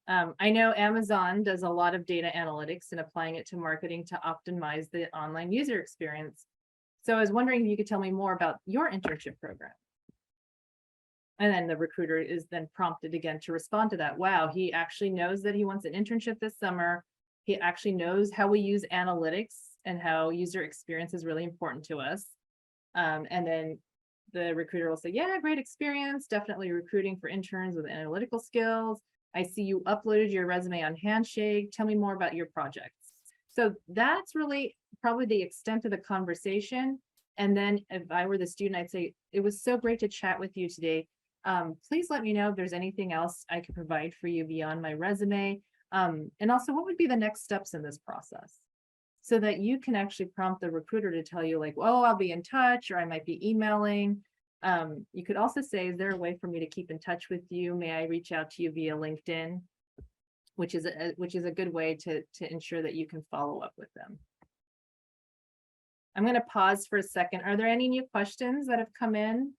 [SPEAKER 1] I know Amazon does a lot of data analytics and applying it to marketing to optimize the online user experience. So I was wondering if you could tell me more about your internship program. And then the recruiter is then prompted again to respond to that. Wow, he actually knows that he wants an internship this summer. He actually knows how we use analytics and how user experience is really important to us. And then the recruiter will say, "Yeah, great experience. Definitely recruiting for interns with analytical skills. I see you uploaded your resume on Handshake. Tell me more about your projects." So that's really probably the extent of the conversation. And then if I were the student, I'd say, "It was so great to chat with you today. Please let me know if there's anything else I could provide for you beyond my resume. And also, what would be the next steps in this process?" So that you can actually prompt the recruiter to tell you like, "Oh, I'll be in touch," or "I might be emailing." You could also say, "Is there a way for me to keep in touch with you? May I reach out to you via LinkedIn?" Which is a good way to ensure that you can follow up with them. I'm going to pause for a second. Are there any new questions that have come in?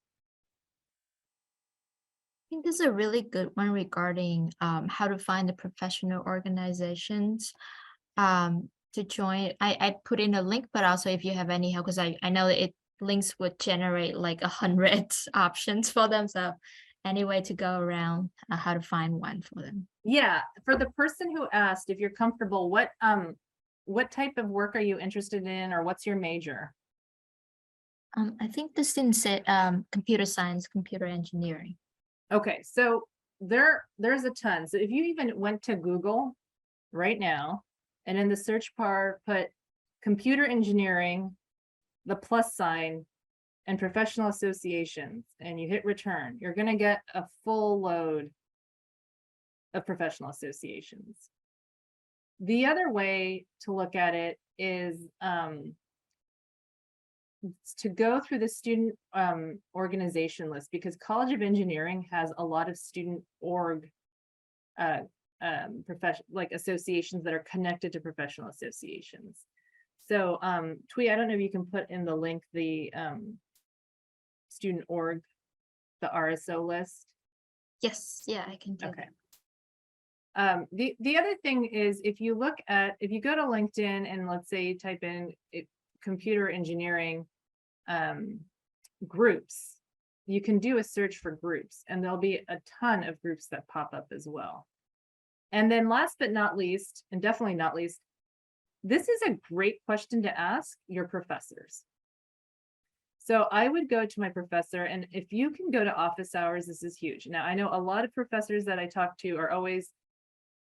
[SPEAKER 2] I think this is a really good one regarding how to find the professional organizations. to join. I put in a link, but also if you have any help, because I know that links would generate like 100 options for them. So any way to go around how to find one for them.
[SPEAKER 1] Yeah, for the person who asked, if you're comfortable, what type of work are you interested in, or what's your major?
[SPEAKER 2] I think the student said computer science, computer engineering.
[SPEAKER 1] Okay, so there's a ton. So if you even went to Google right now, and in the search bar put computer engineering, the plus sign, and professional associations, and you hit return, you're gonna get a full load of professional associations. The other way to look at it is to go through the student organization list, because College of Engineering has a lot of student org like associations that are connected to professional associations. So Twee, I don't know if you can put in the link the student org, the RSO list.
[SPEAKER 2] Yes, yeah, I can do
[SPEAKER 1] Okay.
[SPEAKER 2] that.
[SPEAKER 1] The other thing is, if you go to LinkedIn and let's say you type in computer engineering groups, you can do a search for groups, and there'll be a ton of groups that pop up as well. And then last but not least, and definitely not least, this is a great question to ask your professors. So I would go to my professor, and if you can go to office hours, this is huge. Now, I know a lot of professors that I talk to are always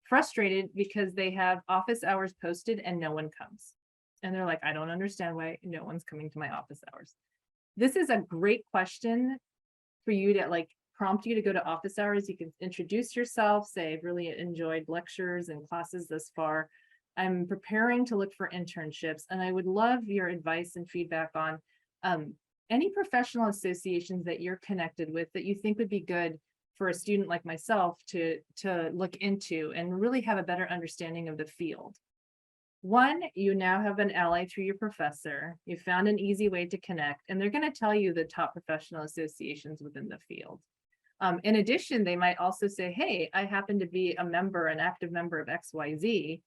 [SPEAKER 1] frustrated because they have office hours posted and no one comes. And they're like, I don't understand why no one's coming to my office hours. This is a great question for you to like prompt you to go to office hours. You can introduce yourself, say, I've really enjoyed lectures and classes thus far. I'm preparing to look for internships, and I would love your advice and feedback on any professional associations that you're connected with that you think would be good for a student like myself to look into and really have a better understanding of the field. One, you now have an ally through your professor. You found an easy way to connect, and they're going to tell you the top professional associations within the field. In addition, they might also say, hey, I happen to be an active member of XYZ.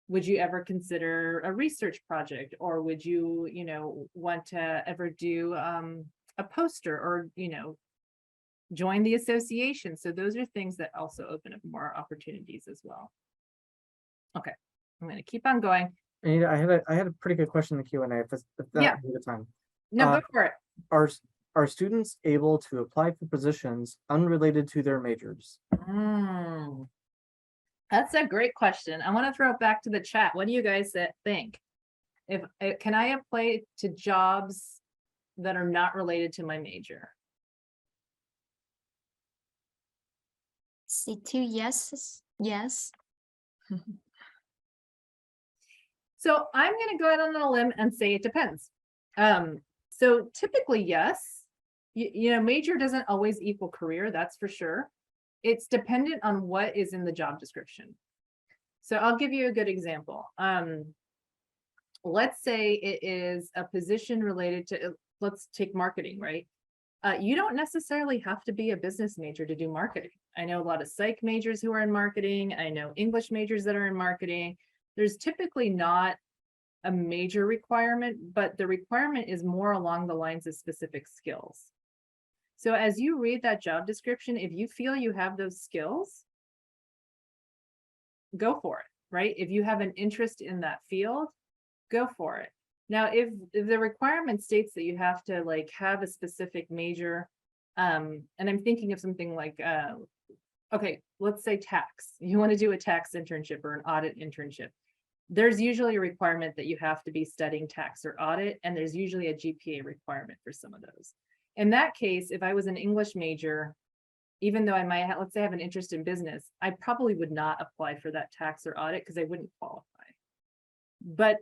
[SPEAKER 1] Would you ever consider a research project, or would you, want to ever do a poster, or, join the association? So those are things that also open up more opportunities as well. Okay, I'm going to keep on going.
[SPEAKER 3] Anita, I had a pretty good question in the Q&A if that
[SPEAKER 1] Yeah.
[SPEAKER 3] would be the time.
[SPEAKER 1] No, go for it.
[SPEAKER 3] Are students able to apply for positions unrelated to their majors?
[SPEAKER 1] That's a great question. I want to throw it back to the chat. What do you guys think? Can I apply to jobs that are not related to my major?
[SPEAKER 2] See, 2 yeses. Yes.
[SPEAKER 1] So I'm going to go out on a limb and say it depends. So typically, yes. Major doesn't always equal career, that's for sure. It's dependent on what is in the job description. So I'll give you a good example. Let's say it is a position related to, let's take marketing, right? You don't necessarily have to be a business major to do marketing. I know a lot of psych majors who are in marketing. I know English majors that are in marketing. There's typically not a major requirement, but the requirement is more along the lines of specific skills. So as you read that job description, if you feel you have those skills, go for it, right? If you have an interest in that field, go for it. Now, if the requirement states that you have to like have a specific major, and I'm thinking of something like, okay, let's say tax. You want to do a tax internship or an audit internship. There's usually a requirement that you have to be studying tax or audit, and there's usually a GPA requirement for some of those. In that case, if I was an English major, even though I might have, let's say I have an interest in business, I probably would not apply for that tax or audit because I wouldn't qualify. But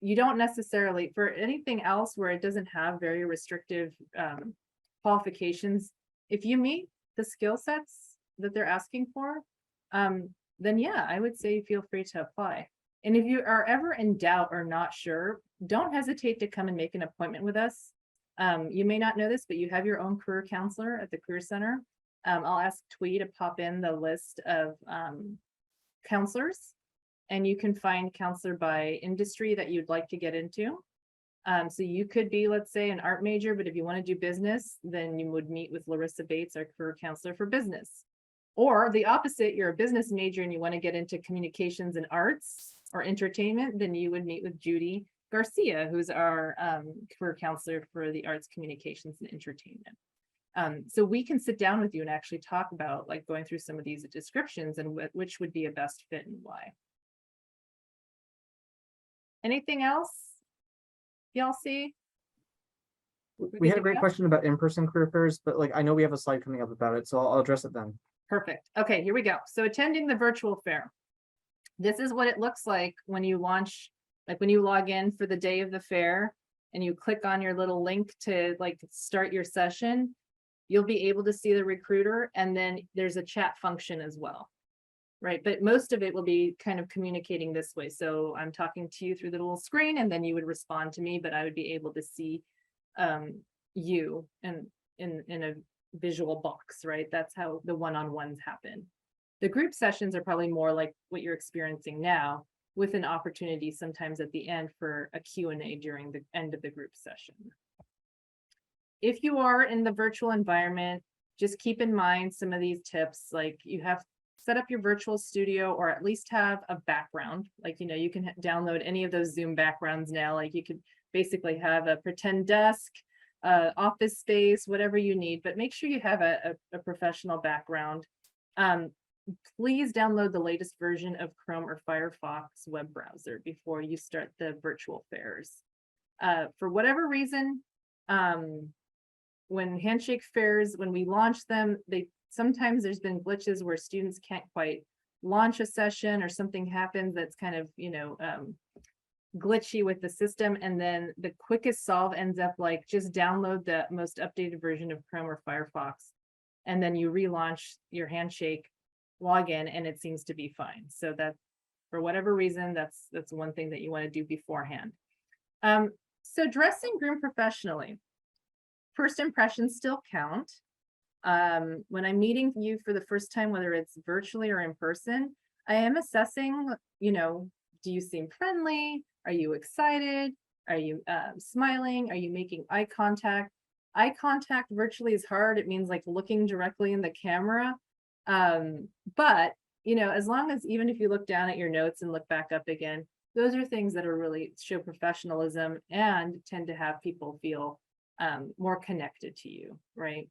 [SPEAKER 1] you don't necessarily, for anything else where it doesn't have very restrictive qualifications, if you meet the skill sets that they're asking for, then yeah, I would say feel free to apply. And if you are ever in doubt or not sure, don't hesitate to come and make an appointment with us. You may not know this, but you have your own career counselor at the Career Center. I'll ask Twee to pop in the list of counselors and you can find counselor by industry that you'd like to get into. So you could be, let's say, an art major, but if you want to do business, then you would meet with Larissa Bates, our career counselor for business. Or the opposite, you're a business major and you want to get into communications and arts or entertainment, then you would meet with Judy Garcia, who's our career counselor for the arts, communications, and entertainment. So we can sit down with you and actually talk about like going through some of these descriptions and which would be a best fit and why. Anything else y'all see?
[SPEAKER 3] We had a great question about in-person career fairs, but like, I know we have a slide coming up about it, so I'll address it then.
[SPEAKER 1] Perfect. Okay, here we go. So attending the virtual fair. This is what it looks like when you launch, like when you log in for the day of the fair and you click on your little link to like start your session, you'll be able to see the recruiter, and then there's a chat function as well. Right, but most of it will be kind of communicating this way. So I'm talking to you through the little screen and then you would respond to me, but I would be able to see you and in a visual box, right? That's how the one-on-ones happen. The group sessions are probably more like what you're experiencing now, with an opportunity sometimes at the end for a Q&A during the end of the group session. If you are in the virtual environment, just keep in mind some of these tips, like you have set up your virtual studio or at least have a background. Like, you know, you can download any of those Zoom backgrounds now. Like you could basically have a pretend desk, office space, whatever you need, but make sure you have a professional background. Please download the latest version of Chrome or Firefox web browser before you start the virtual fairs. For whatever reason, when Handshake fairs, when we launch them, sometimes there's been glitches where students can't quite launch a session or something happens that's kind of, you know, glitchy with the system. And then the quickest solve ends up like just download the most updated version of Chrome or Firefox. And then you relaunch your Handshake login and it seems to be fine. So that for whatever reason, that's one thing that you want to do beforehand. So dress and groom professionally. First impressions still count. When I'm meeting you for the first time, whether it's virtually or in person, I am assessing, you know, do you seem friendly? Are you excited? Are you smiling? Are you making eye contact? Eye contact virtually is hard. It means like looking directly in the camera. But, you know, as long as even if you look down at your notes and look back up again, those are things that are really show professionalism and tend to have people feel more connected to you, right?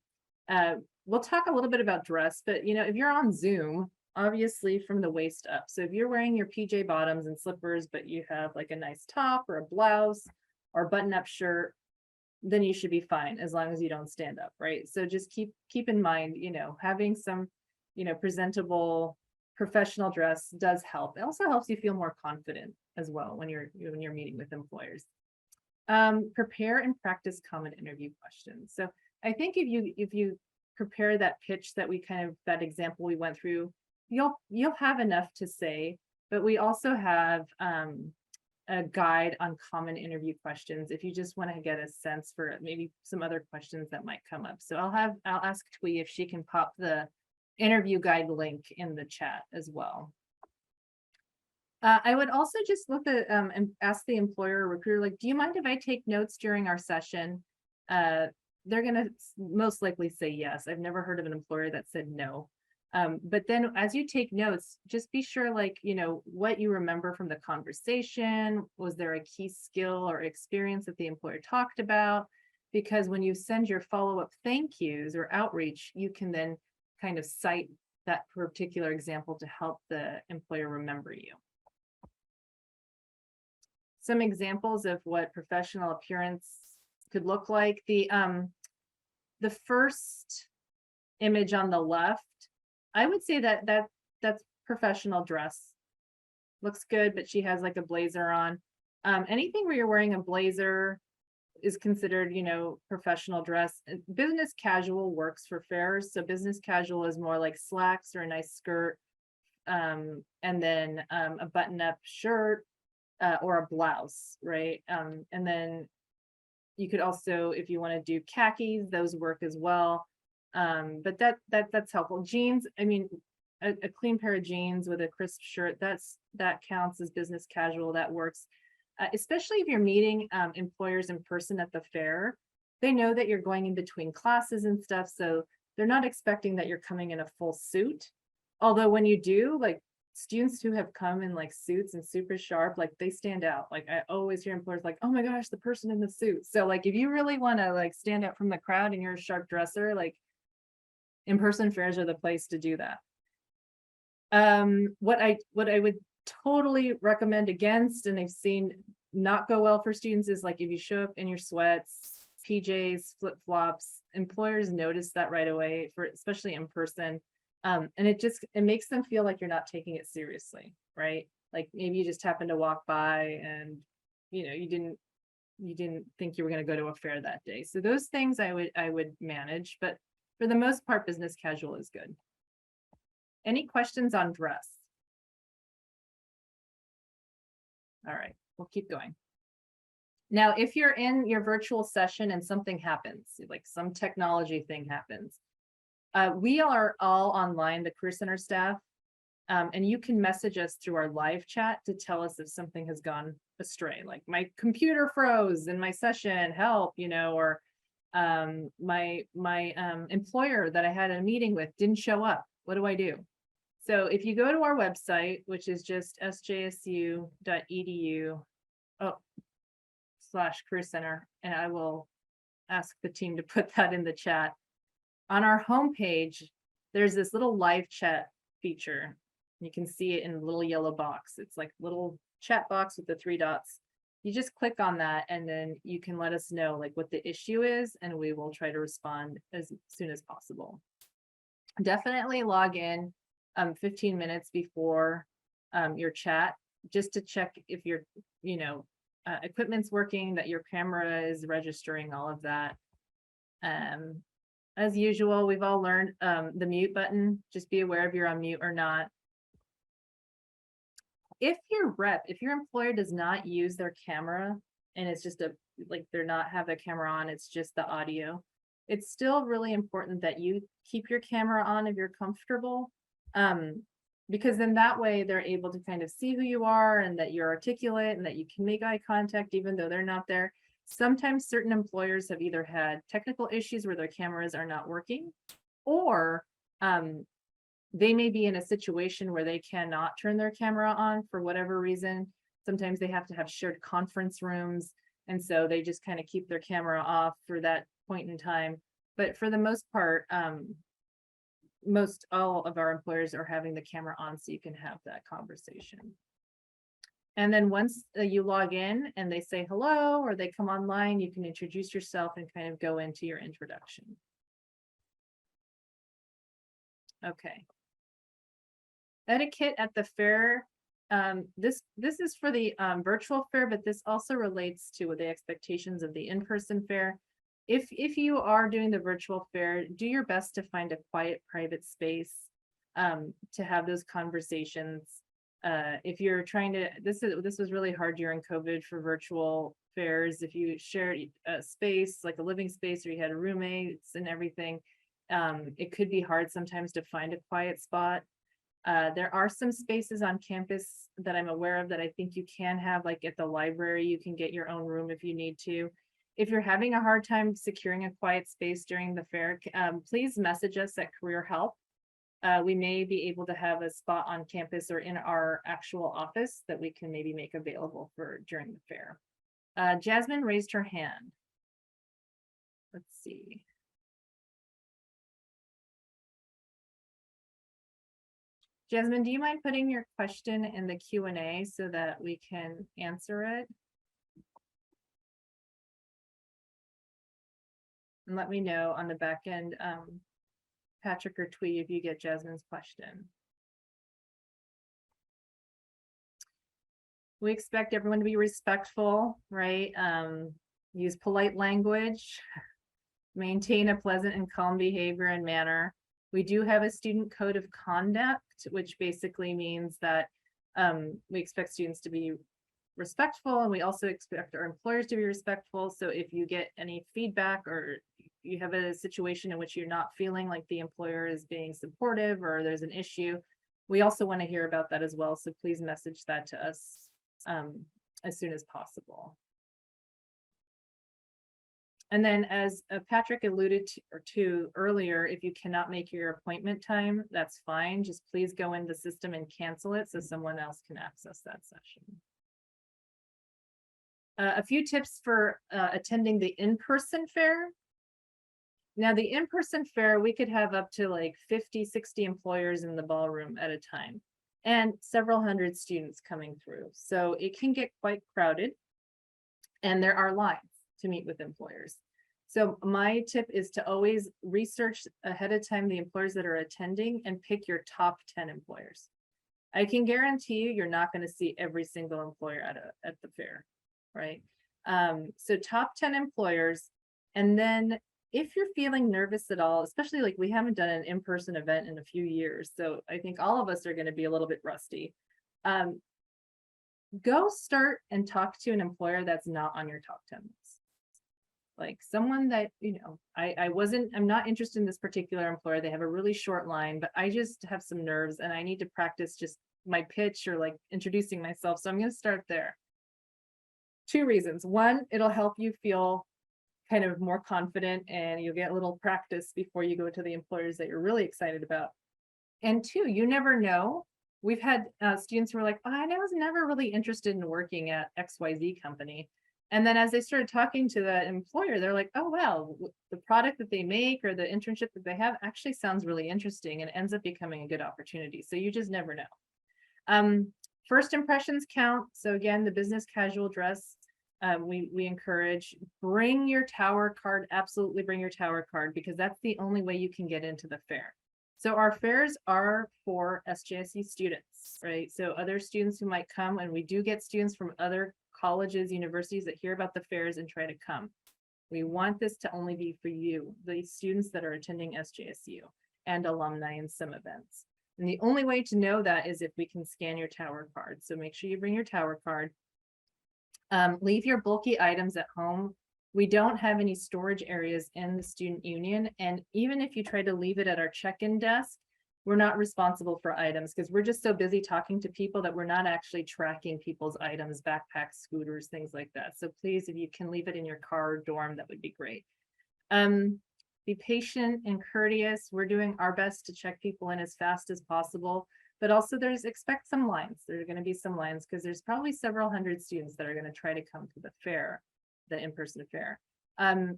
[SPEAKER 1] We'll talk a little bit about dress, but you know, if you're on Zoom, obviously from the waist up. So if you're wearing your PJ bottoms and slippers, but you have like a nice top or a blouse or button-up shirt, then you should be fine as long as you don't stand up, right? So just keep in mind, you know, having some, you know, presentable professional dress does help. It also helps you feel more confident as well when you're meeting with employers. Prepare and practice common interview questions. So I think if you prepare that pitch that we kind of, that example we went through, you'll have enough to say, but we also have a guide on common interview questions if you just want to get a sense for maybe some other questions that might come up. So I'll ask Twee if she can pop the interview guide link in the chat as well. I would also just look at and ask the employer or recruiter, like, do you mind if I take notes during our session? They're going to most likely say yes. I've never heard of an employer that said no. But then as you take notes, just be sure, like, you know, what you remember from the conversation. Was there a key skill or experience that the employer talked about? Because when you send your follow-up thank yous or outreach, you can then kind of cite that particular example to help the employer remember you. Some examples of what professional appearance could look like. The first image on the left, I would say that's professional dress. Looks good, but she has like a blazer on. Anything where you're wearing a blazer is considered, you know, professional dress. Business casual works for fairs. So business casual is more like slacks or a nice skirt, and then a button-up shirt or a blouse, right? And then you could also, if you want to do khakis, those work as well. But that's helpful. Jeans, I mean, a clean pair of jeans with a crisp shirt, that counts as business casual, that works. Especially if you're meeting employers in person at the fair, they know that you're going in between classes and stuff, so they're not expecting that you're coming in a full suit. Although when you do, like students who have come in like suits and super sharp, like they stand out. Like I always hear employers like, oh my gosh, the person in the suit. So like if you really want to like stand out from the crowd and you're a sharp dresser, like in-person fairs are the place to do that. What I would totally recommend against, and I've seen not go well for students, is like if you show up in your sweats, PJs, flip-flops, employers notice that right away, for especially in person. And it makes them feel like you're not taking it seriously, right? Like maybe you just happened to walk by and you didn't think you were going to go to a fair that day. So those things I would manage, but for the most part, business casual is good. Any questions on dress? All right, we'll keep going. Now, if you're in your virtual session and something happens, like some technology thing happens, we are all online, the Career Center staff, and you can message us through our live chat to tell us if something has gone astray, like my computer froze in my session, help, or my employer that I had a meeting with didn't show up. What do I do? So if you go to our website, which is just sjsu.edu/Career Center, and I will ask the team to put that in the chat. On our homepage, there's this little live chat feature. You can see it in a little yellow box. It's like a little chat box with the 3 dots. You just click on that and then you can let us know like what the issue is, and we will try to respond as soon as possible. Definitely log in 15 minutes before your chat, just to check if your equipment's working, that your camera is registering, all of that. As usual, we've all learned the mute button. Just be aware if you're on mute or not. If your employer does not use their camera and it's just they're not have their camera on, it's just the audio, it's still really important that you keep your camera on if you're comfortable. Because then that way they're able to kind of see who you are and that you're articulate and that you can make eye contact even though they're not there. Sometimes certain employers have either had technical issues where their cameras are not working, or they may be in a situation where they cannot turn their camera on for whatever reason. Sometimes they have to have shared conference rooms, and so they just kind of keep their camera off for that point in time. But for the most part, most all of our employers are having the camera on so you can have that conversation. And then once you log in and they say hello or they come online, you can introduce yourself and kind of go into your introduction. Okay. Etiquette at the fair. This is for the virtual fair, but this also relates to the expectations of the in-person fair. If you are doing the virtual fair, do your best to find a quiet, private space to have those conversations. If you're trying to, this was really hard during COVID for virtual fairs. If you shared a space, like a living space, or you had roommates and everything, it could be hard sometimes to find a quiet spot. There are some spaces on campus that I'm aware of that I think you can have, like at the library, you can get your own room if you need to. If you're having a hard time securing a quiet space during the fair, please message us at Career Help. We may be able to have a spot on campus or in our actual office that we can maybe make available for during the fair. Jasmine raised her hand. Let's see. Jasmine, do you mind putting your question in the Q&A so that we can answer it? And let me know on the back end, Patrick or Twee, if you get Jasmine's question. We expect everyone to be respectful, right? Use polite language, maintain a pleasant and calm behavior and manner. We do have a student code of conduct, which basically means that we expect students to be respectful, and we also expect our employers to be respectful. So if you get any feedback or you have a situation in which you're not feeling like the employer is being supportive or there's an issue, we also want to hear about that as well. So please message that to us as soon as possible. And then as Patrick alluded to earlier, if you cannot make your appointment time, that's fine. Just please go in the system and cancel it so someone else can access that session. A few tips for attending the in-person fair. Now the in-person fair, we could have up to like 50, 60 employers in the ballroom at a time and several hundred students coming through. So it can get quite crowded and there are lines to meet with employers. So my tip is to always research ahead of time the employers that are attending and pick your top 10 employers. I can guarantee you, you're not going to see every single employer at the fair, right? So top 10 employers. And then if you're feeling nervous at all, especially like we haven't done an in-person event in a few years, so I think all of us are going to be a little bit rusty. Go start and talk to an employer that's not on your top 10 list. Like someone that, you know, I'm not interested in this particular employer. They have a really short line, but I just have some nerves and I need to practice just my pitch or like introducing myself. So I'm going to start there. 2 reasons. One, it'll help you feel kind of more confident and you'll get a little practice before you go to the employers that you're really excited about. And 2, you never know. We've had students who are like, oh, I was never really interested in working at XYZ company. And then as they started talking to the employer, they're like, oh, wow, the product that they make or the internship that they have actually sounds really interesting and ends up becoming a good opportunity. So you just never know. First impressions count. So again, the business casual dress, we encourage, bring your tower card, absolutely bring your tower card, because that's the only way you can get into the fair. So our fairs are for SJSU students, right? So other students who might come, and we do get students from other colleges, universities that hear about the fairs and try to come. We want this to only be for you, the students that are attending SJSU and alumni in some events. And the only way to know that is if we can scan your tower card. So make sure you bring your tower card. Leave your bulky items at home. We don't have any storage areas in the student union. And even if you try to leave it at our check-in desk, we're not responsible for items because we're just so busy talking to people that we're not actually tracking people's items, backpacks, scooters, things like that. So please, if you can leave it in your car or dorm, that would be great. Be patient and courteous. We're doing our best to check people in as fast as possible, but also expect some lines. There are going to be some lines because there's probably several hundred students that are going to try to come to the fair, the in-person fair.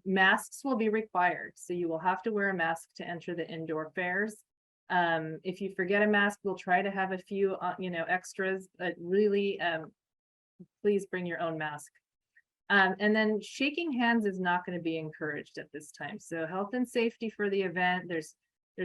[SPEAKER 1] Masks will be required. So you will have to wear a mask to enter the indoor fairs. If you forget a mask, we'll try to have a few, extras, but really, please bring your own mask. And then shaking hands is not going to be encouraged at this time. So health and safety for the event, there's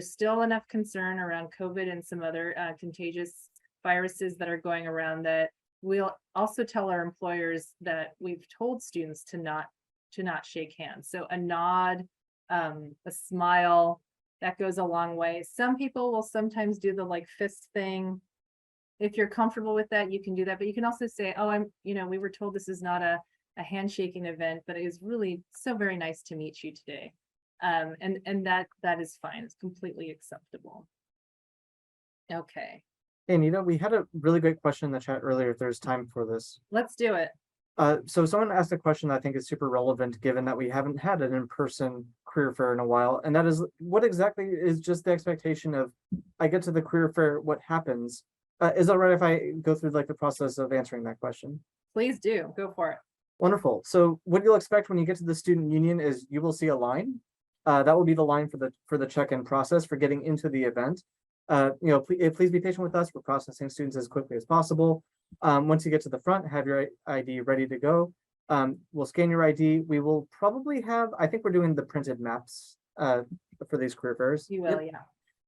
[SPEAKER 1] still enough concern around COVID and some other contagious viruses that are going around that we'll also tell our employers that we've told students to not shake hands. So a nod, a smile, that goes a long way. Some people will sometimes do the like fist thing. If you're comfortable with that, you can do that. But you can also say, oh, we were told this is not a handshaking event, but it is really so very nice to meet you today. And that is fine. It's completely acceptable. Okay.
[SPEAKER 3] Hey, Anita, we had a really great question in the chat earlier if there's time for this.
[SPEAKER 1] Let's do it.
[SPEAKER 3] So someone asked a question that I think is super relevant given that we haven't had an in-person career fair in a while. And that is, what exactly is just the expectation of, I get to the career fair, what happens? Is that right if I go through like the process of answering that question?
[SPEAKER 1] Please do, go for it.
[SPEAKER 3] Wonderful. So what you'll expect when you get to the student union is you will see a line. That will be the line for the check-in process for getting into the event. Please be patient with us. We're processing students as quickly as possible. Once you get to the front, have your ID ready to go. We'll scan your ID. We will probably have, I think we're doing the printed maps for these career fairs.
[SPEAKER 1] You will, yeah.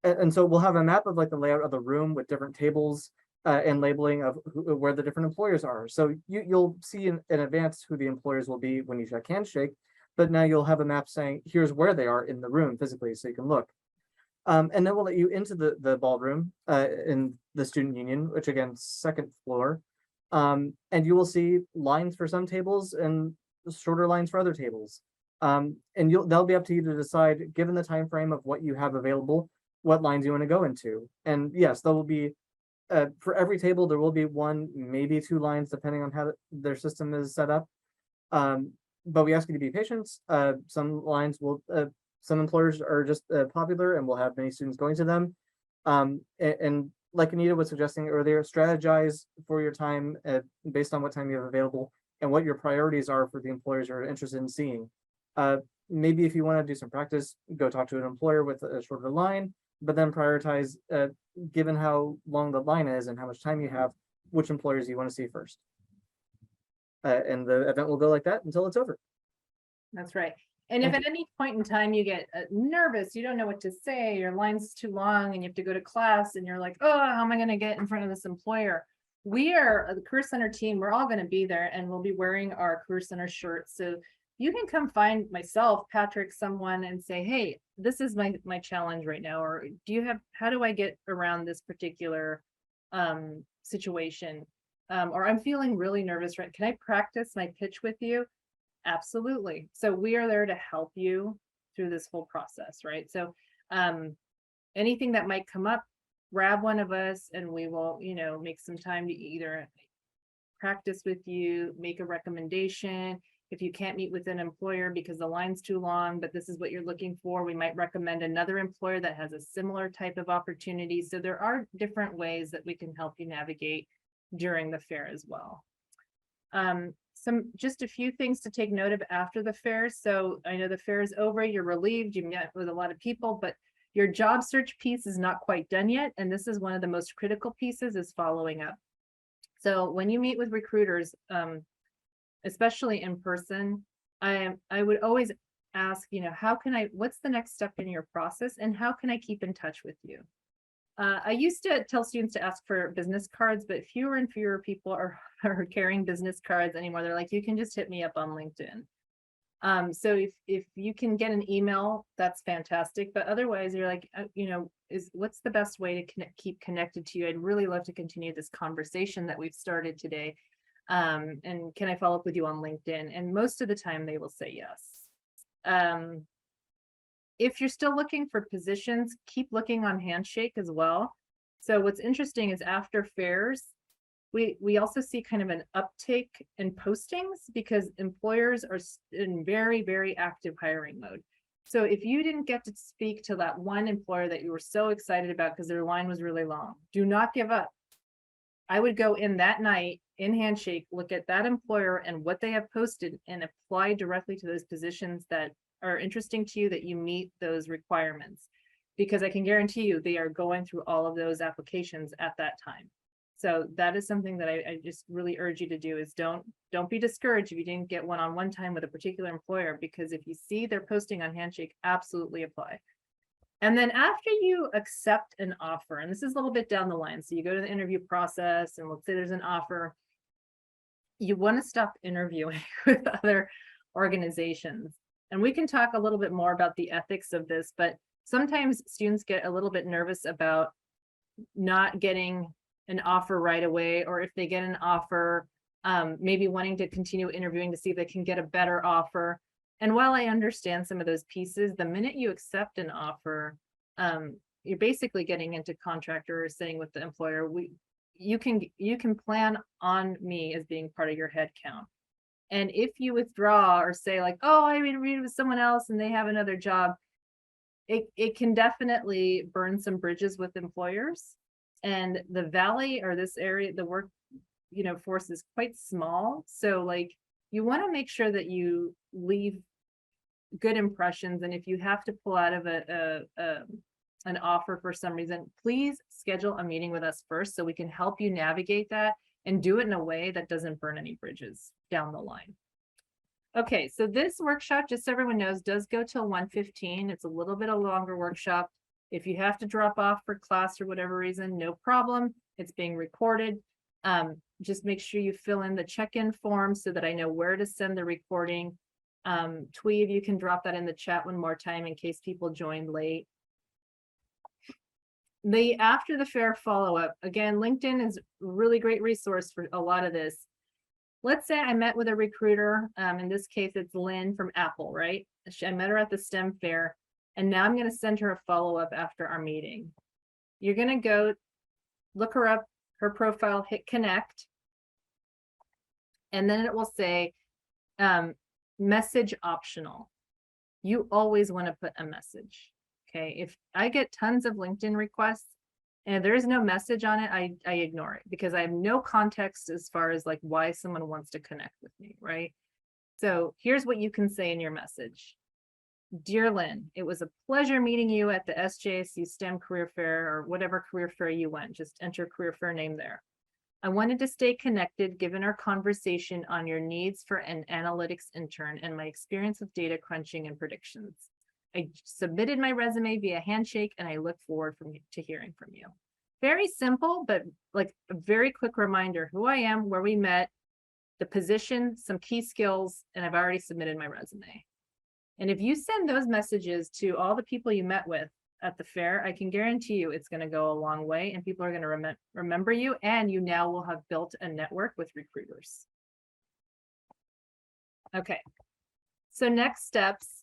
[SPEAKER 3] And so we'll have a map of like the layout of the room with different tables and labeling of where the different employers are. So you'll see in advance who the employers will be when you check Handshake, but now you'll have a map saying, here's where they are in the room physically, so you can look. And then we'll let you into the ballroom in the student union, which again, second floor. And you will see lines for some tables and shorter lines for other tables. And they'll be up to you to decide, given the time frame of what you have available, what lines you want to go into. And yes, there will be for every table there will be one, maybe two lines, depending on how their system is set up. But we ask you to be patient. Some lines will, some employers are just popular and will have many students going to them. And like Anita was suggesting earlier, strategize for your time based on what time you have available and what your priorities are for the employers you're interested in seeing. Maybe if you want to do some practice, go talk to an employer with a shorter line, but then prioritize, given how long the line is and how much time you have, which employers you want to see first. And the event will go like that until it's over.
[SPEAKER 1] That's right. And if at any point in time you get nervous, you don't know what to say, your line's too long and you have to go to class and you're like, oh, how am I going to get in front of this employer? We are the Career Center team. We're all going to be there and we'll be wearing our Career Center shirts. So you can come find myself, Patrick, someone and say, hey, this is my challenge right now. Or how do I get around this particular situation? Or I'm feeling really nervous, right? Can I practice my pitch with you? Absolutely. So we are there to help you through this whole process, right? So anything that might come up, grab one of us and we will, make some time to either practice with you, make a recommendation. If you can't meet with an employer because the line's too long, but this is what you're looking for, we might recommend another employer that has a similar type of opportunity. So there are different ways that we can help you navigate during the fair as well. Just a few things to take note of after the fair. So I know the fair is over, you're relieved, you met with a lot of people, but your job search piece is not quite done yet. And this is one of the most critical pieces, is following up. So when you meet with recruiters, especially in person, I would always ask, what's the next step in your process and how can I keep in touch with you? I used to tell students to ask for business cards, but fewer and fewer people are carrying business cards anymore. They're like, you can just hit me up on LinkedIn. So if you can get an email, that's fantastic. But otherwise, you're like, what's the best way to keep connected to you? I'd really love to continue this conversation that we've started today. And can I follow up with you on LinkedIn? And most of the time they will say yes. If you're still looking for positions, keep looking on Handshake as well. So what's interesting is after fairs, we also see kind of an uptake in postings because employers are in very, very active hiring mode. So if you didn't get to speak to that one employer that you were so excited about because their line was really long, do not give up. I would go in that night in Handshake, look at that employer and what they have posted and apply directly to those positions that are interesting to you, that you meet those requirements, because I can guarantee you they are going through all of those applications at that time. So that is something that I just really urge you to do, is don't be discouraged if you didn't get one-on-one time with a particular employer, because if you see they're posting on Handshake, absolutely apply. And then after you accept an offer, and this is a little bit down the line, so you go to the interview process and let's say there's an offer, you want to stop interviewing with other organizations. And we can talk a little bit more about the ethics of this, but sometimes students get a little bit nervous about not getting an offer right away, or if they get an offer, maybe wanting to continue interviewing to see if they can get a better offer. And while I understand some of those pieces, the minute you accept an offer, you're basically getting into contract or saying with the employer, you can plan on me as being part of your head count. And if you withdraw or say like, oh, I interviewed with someone else and they have another job, it can definitely burn some bridges with employers. And the Valley, or this area, the work, force is quite small. So like, you want to make sure that you leave good impressions. And if you have to pull out of an offer for some reason, please schedule a meeting with us first so we can help you navigate that and do it in a way that doesn't burn any bridges down the line. Okay, so this workshop, just so everyone knows, does go till 1:15. It's a little bit of a longer workshop. If you have to drop off for class for whatever reason, no problem. It's being recorded. Just make sure you fill in the check-in form so that I know where to send the recording. Twee, if you can drop that in the chat one more time in case people joined late. The after the fair follow-up, again, LinkedIn is a really great resource for a lot of this. let's say I met with a recruiter, in this case, it's Lynn from Apple, right? I met her at the STEM fair, and now I'm gonna send her a follow-up after our meeting. You're gonna go look her up, her profile, hit connect. And then it will say, message optional. You always want to put a message. Okay. If I get tons of LinkedIn requests and there is no message on it, I ignore it because I have no context as far as like why someone wants to connect with me, right? So here's what you can say in your message. Dear Lynn, it was a pleasure meeting you at the SJSU STEM career fair or whatever career fair you went. Just enter career fair name there. I wanted to stay connected given our conversation on your needs for an analytics intern and my experience with data crunching and predictions. I submitted my resume via Handshake and I look forward to hearing from you. Very simple, but like a very quick reminder who I am, where we met, the position, some key skills, and I've already submitted my resume. And if you send those messages to all the people you met with at the fair, I can guarantee you it's going to go a long way and people are going to remember you, and you now will have built a network with recruiters. Okay, so next steps.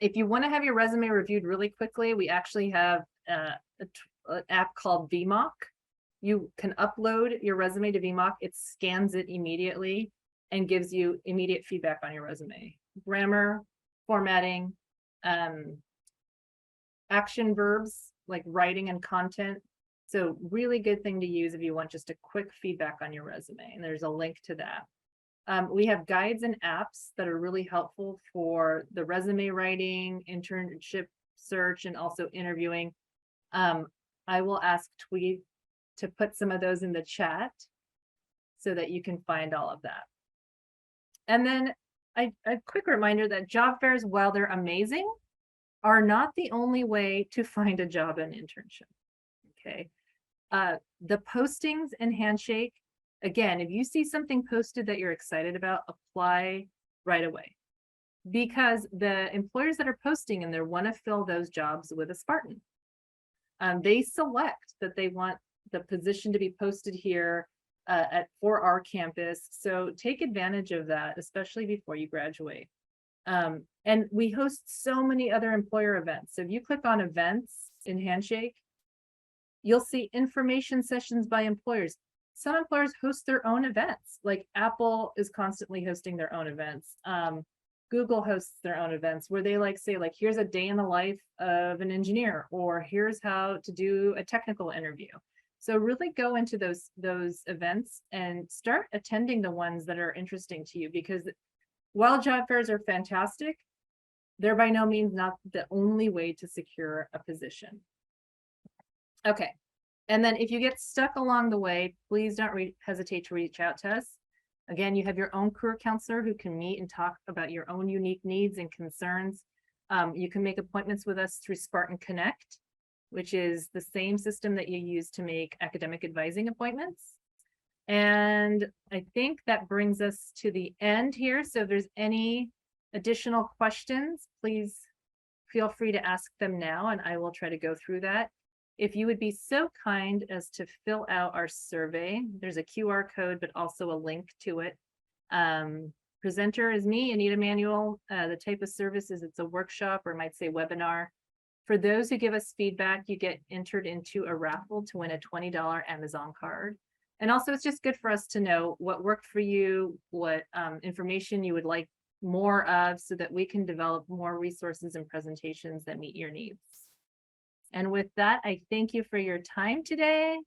[SPEAKER 1] If you want to have your resume reviewed really quickly, we actually have an app called VMock. You can upload your resume to VMock. It scans it immediately and gives you immediate feedback on your resume. Grammar, formatting, action verbs like writing and content. So really good thing to use if you want just a quick feedback on your resume. And there's a link to that. We have guides and apps that are really helpful for the resume writing, internship search, and also interviewing. I will ask Tweed to put some of those in the chat so that you can find all of that. And then a quick reminder that job fairs, while they're amazing, are not the only way to find a job and internship. Okay. The postings in Handshake, again, if you see something posted that you're excited about, apply right away. Because the employers that are posting and they want to fill those jobs with a Spartan. They select that they want the position to be posted here for our campus. So take advantage of that, especially before you graduate. And we host so many other employer events. So if you click on events in Handshake, you'll see information sessions by employers. Some employers host their own events, like Apple is constantly hosting their own events. Google hosts their own events where they say here's a day in the life of an engineer, or here's how to do a technical interview. So really go into those events and start attending the ones that are interesting to you, because while job fairs are fantastic, they're by no means not the only way to secure a position. Okay. And then if you get stuck along the way, please don't hesitate to reach out to us. Again, you have your own career counselor who can meet and talk about your own unique needs and concerns. You can make appointments with us through Spartan Connect, which is the same system that you use to make academic advising appointments. And I think that brings us to the end here. So if there's any additional questions, please feel free to ask them now, and I will try to go through that. If you would be so kind as to fill out our survey, there's a QR code, but also a link to it. Presenter is me, Anita Manuel. The type of service is it's a workshop, or might say webinar. For those who give us feedback, you get entered into a raffle to win a $20 Amazon card. And also it's just good for us to know what worked for you, what information you would like more of, so that we can develop more resources and presentations that meet your needs. And with that, I thank you for your time today.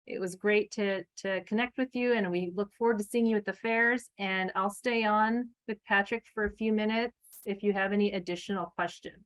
[SPEAKER 1] It was great to connect with you, and we look forward to seeing you at the fairs. And I'll stay on with Patrick for a few minutes if you have any additional questions.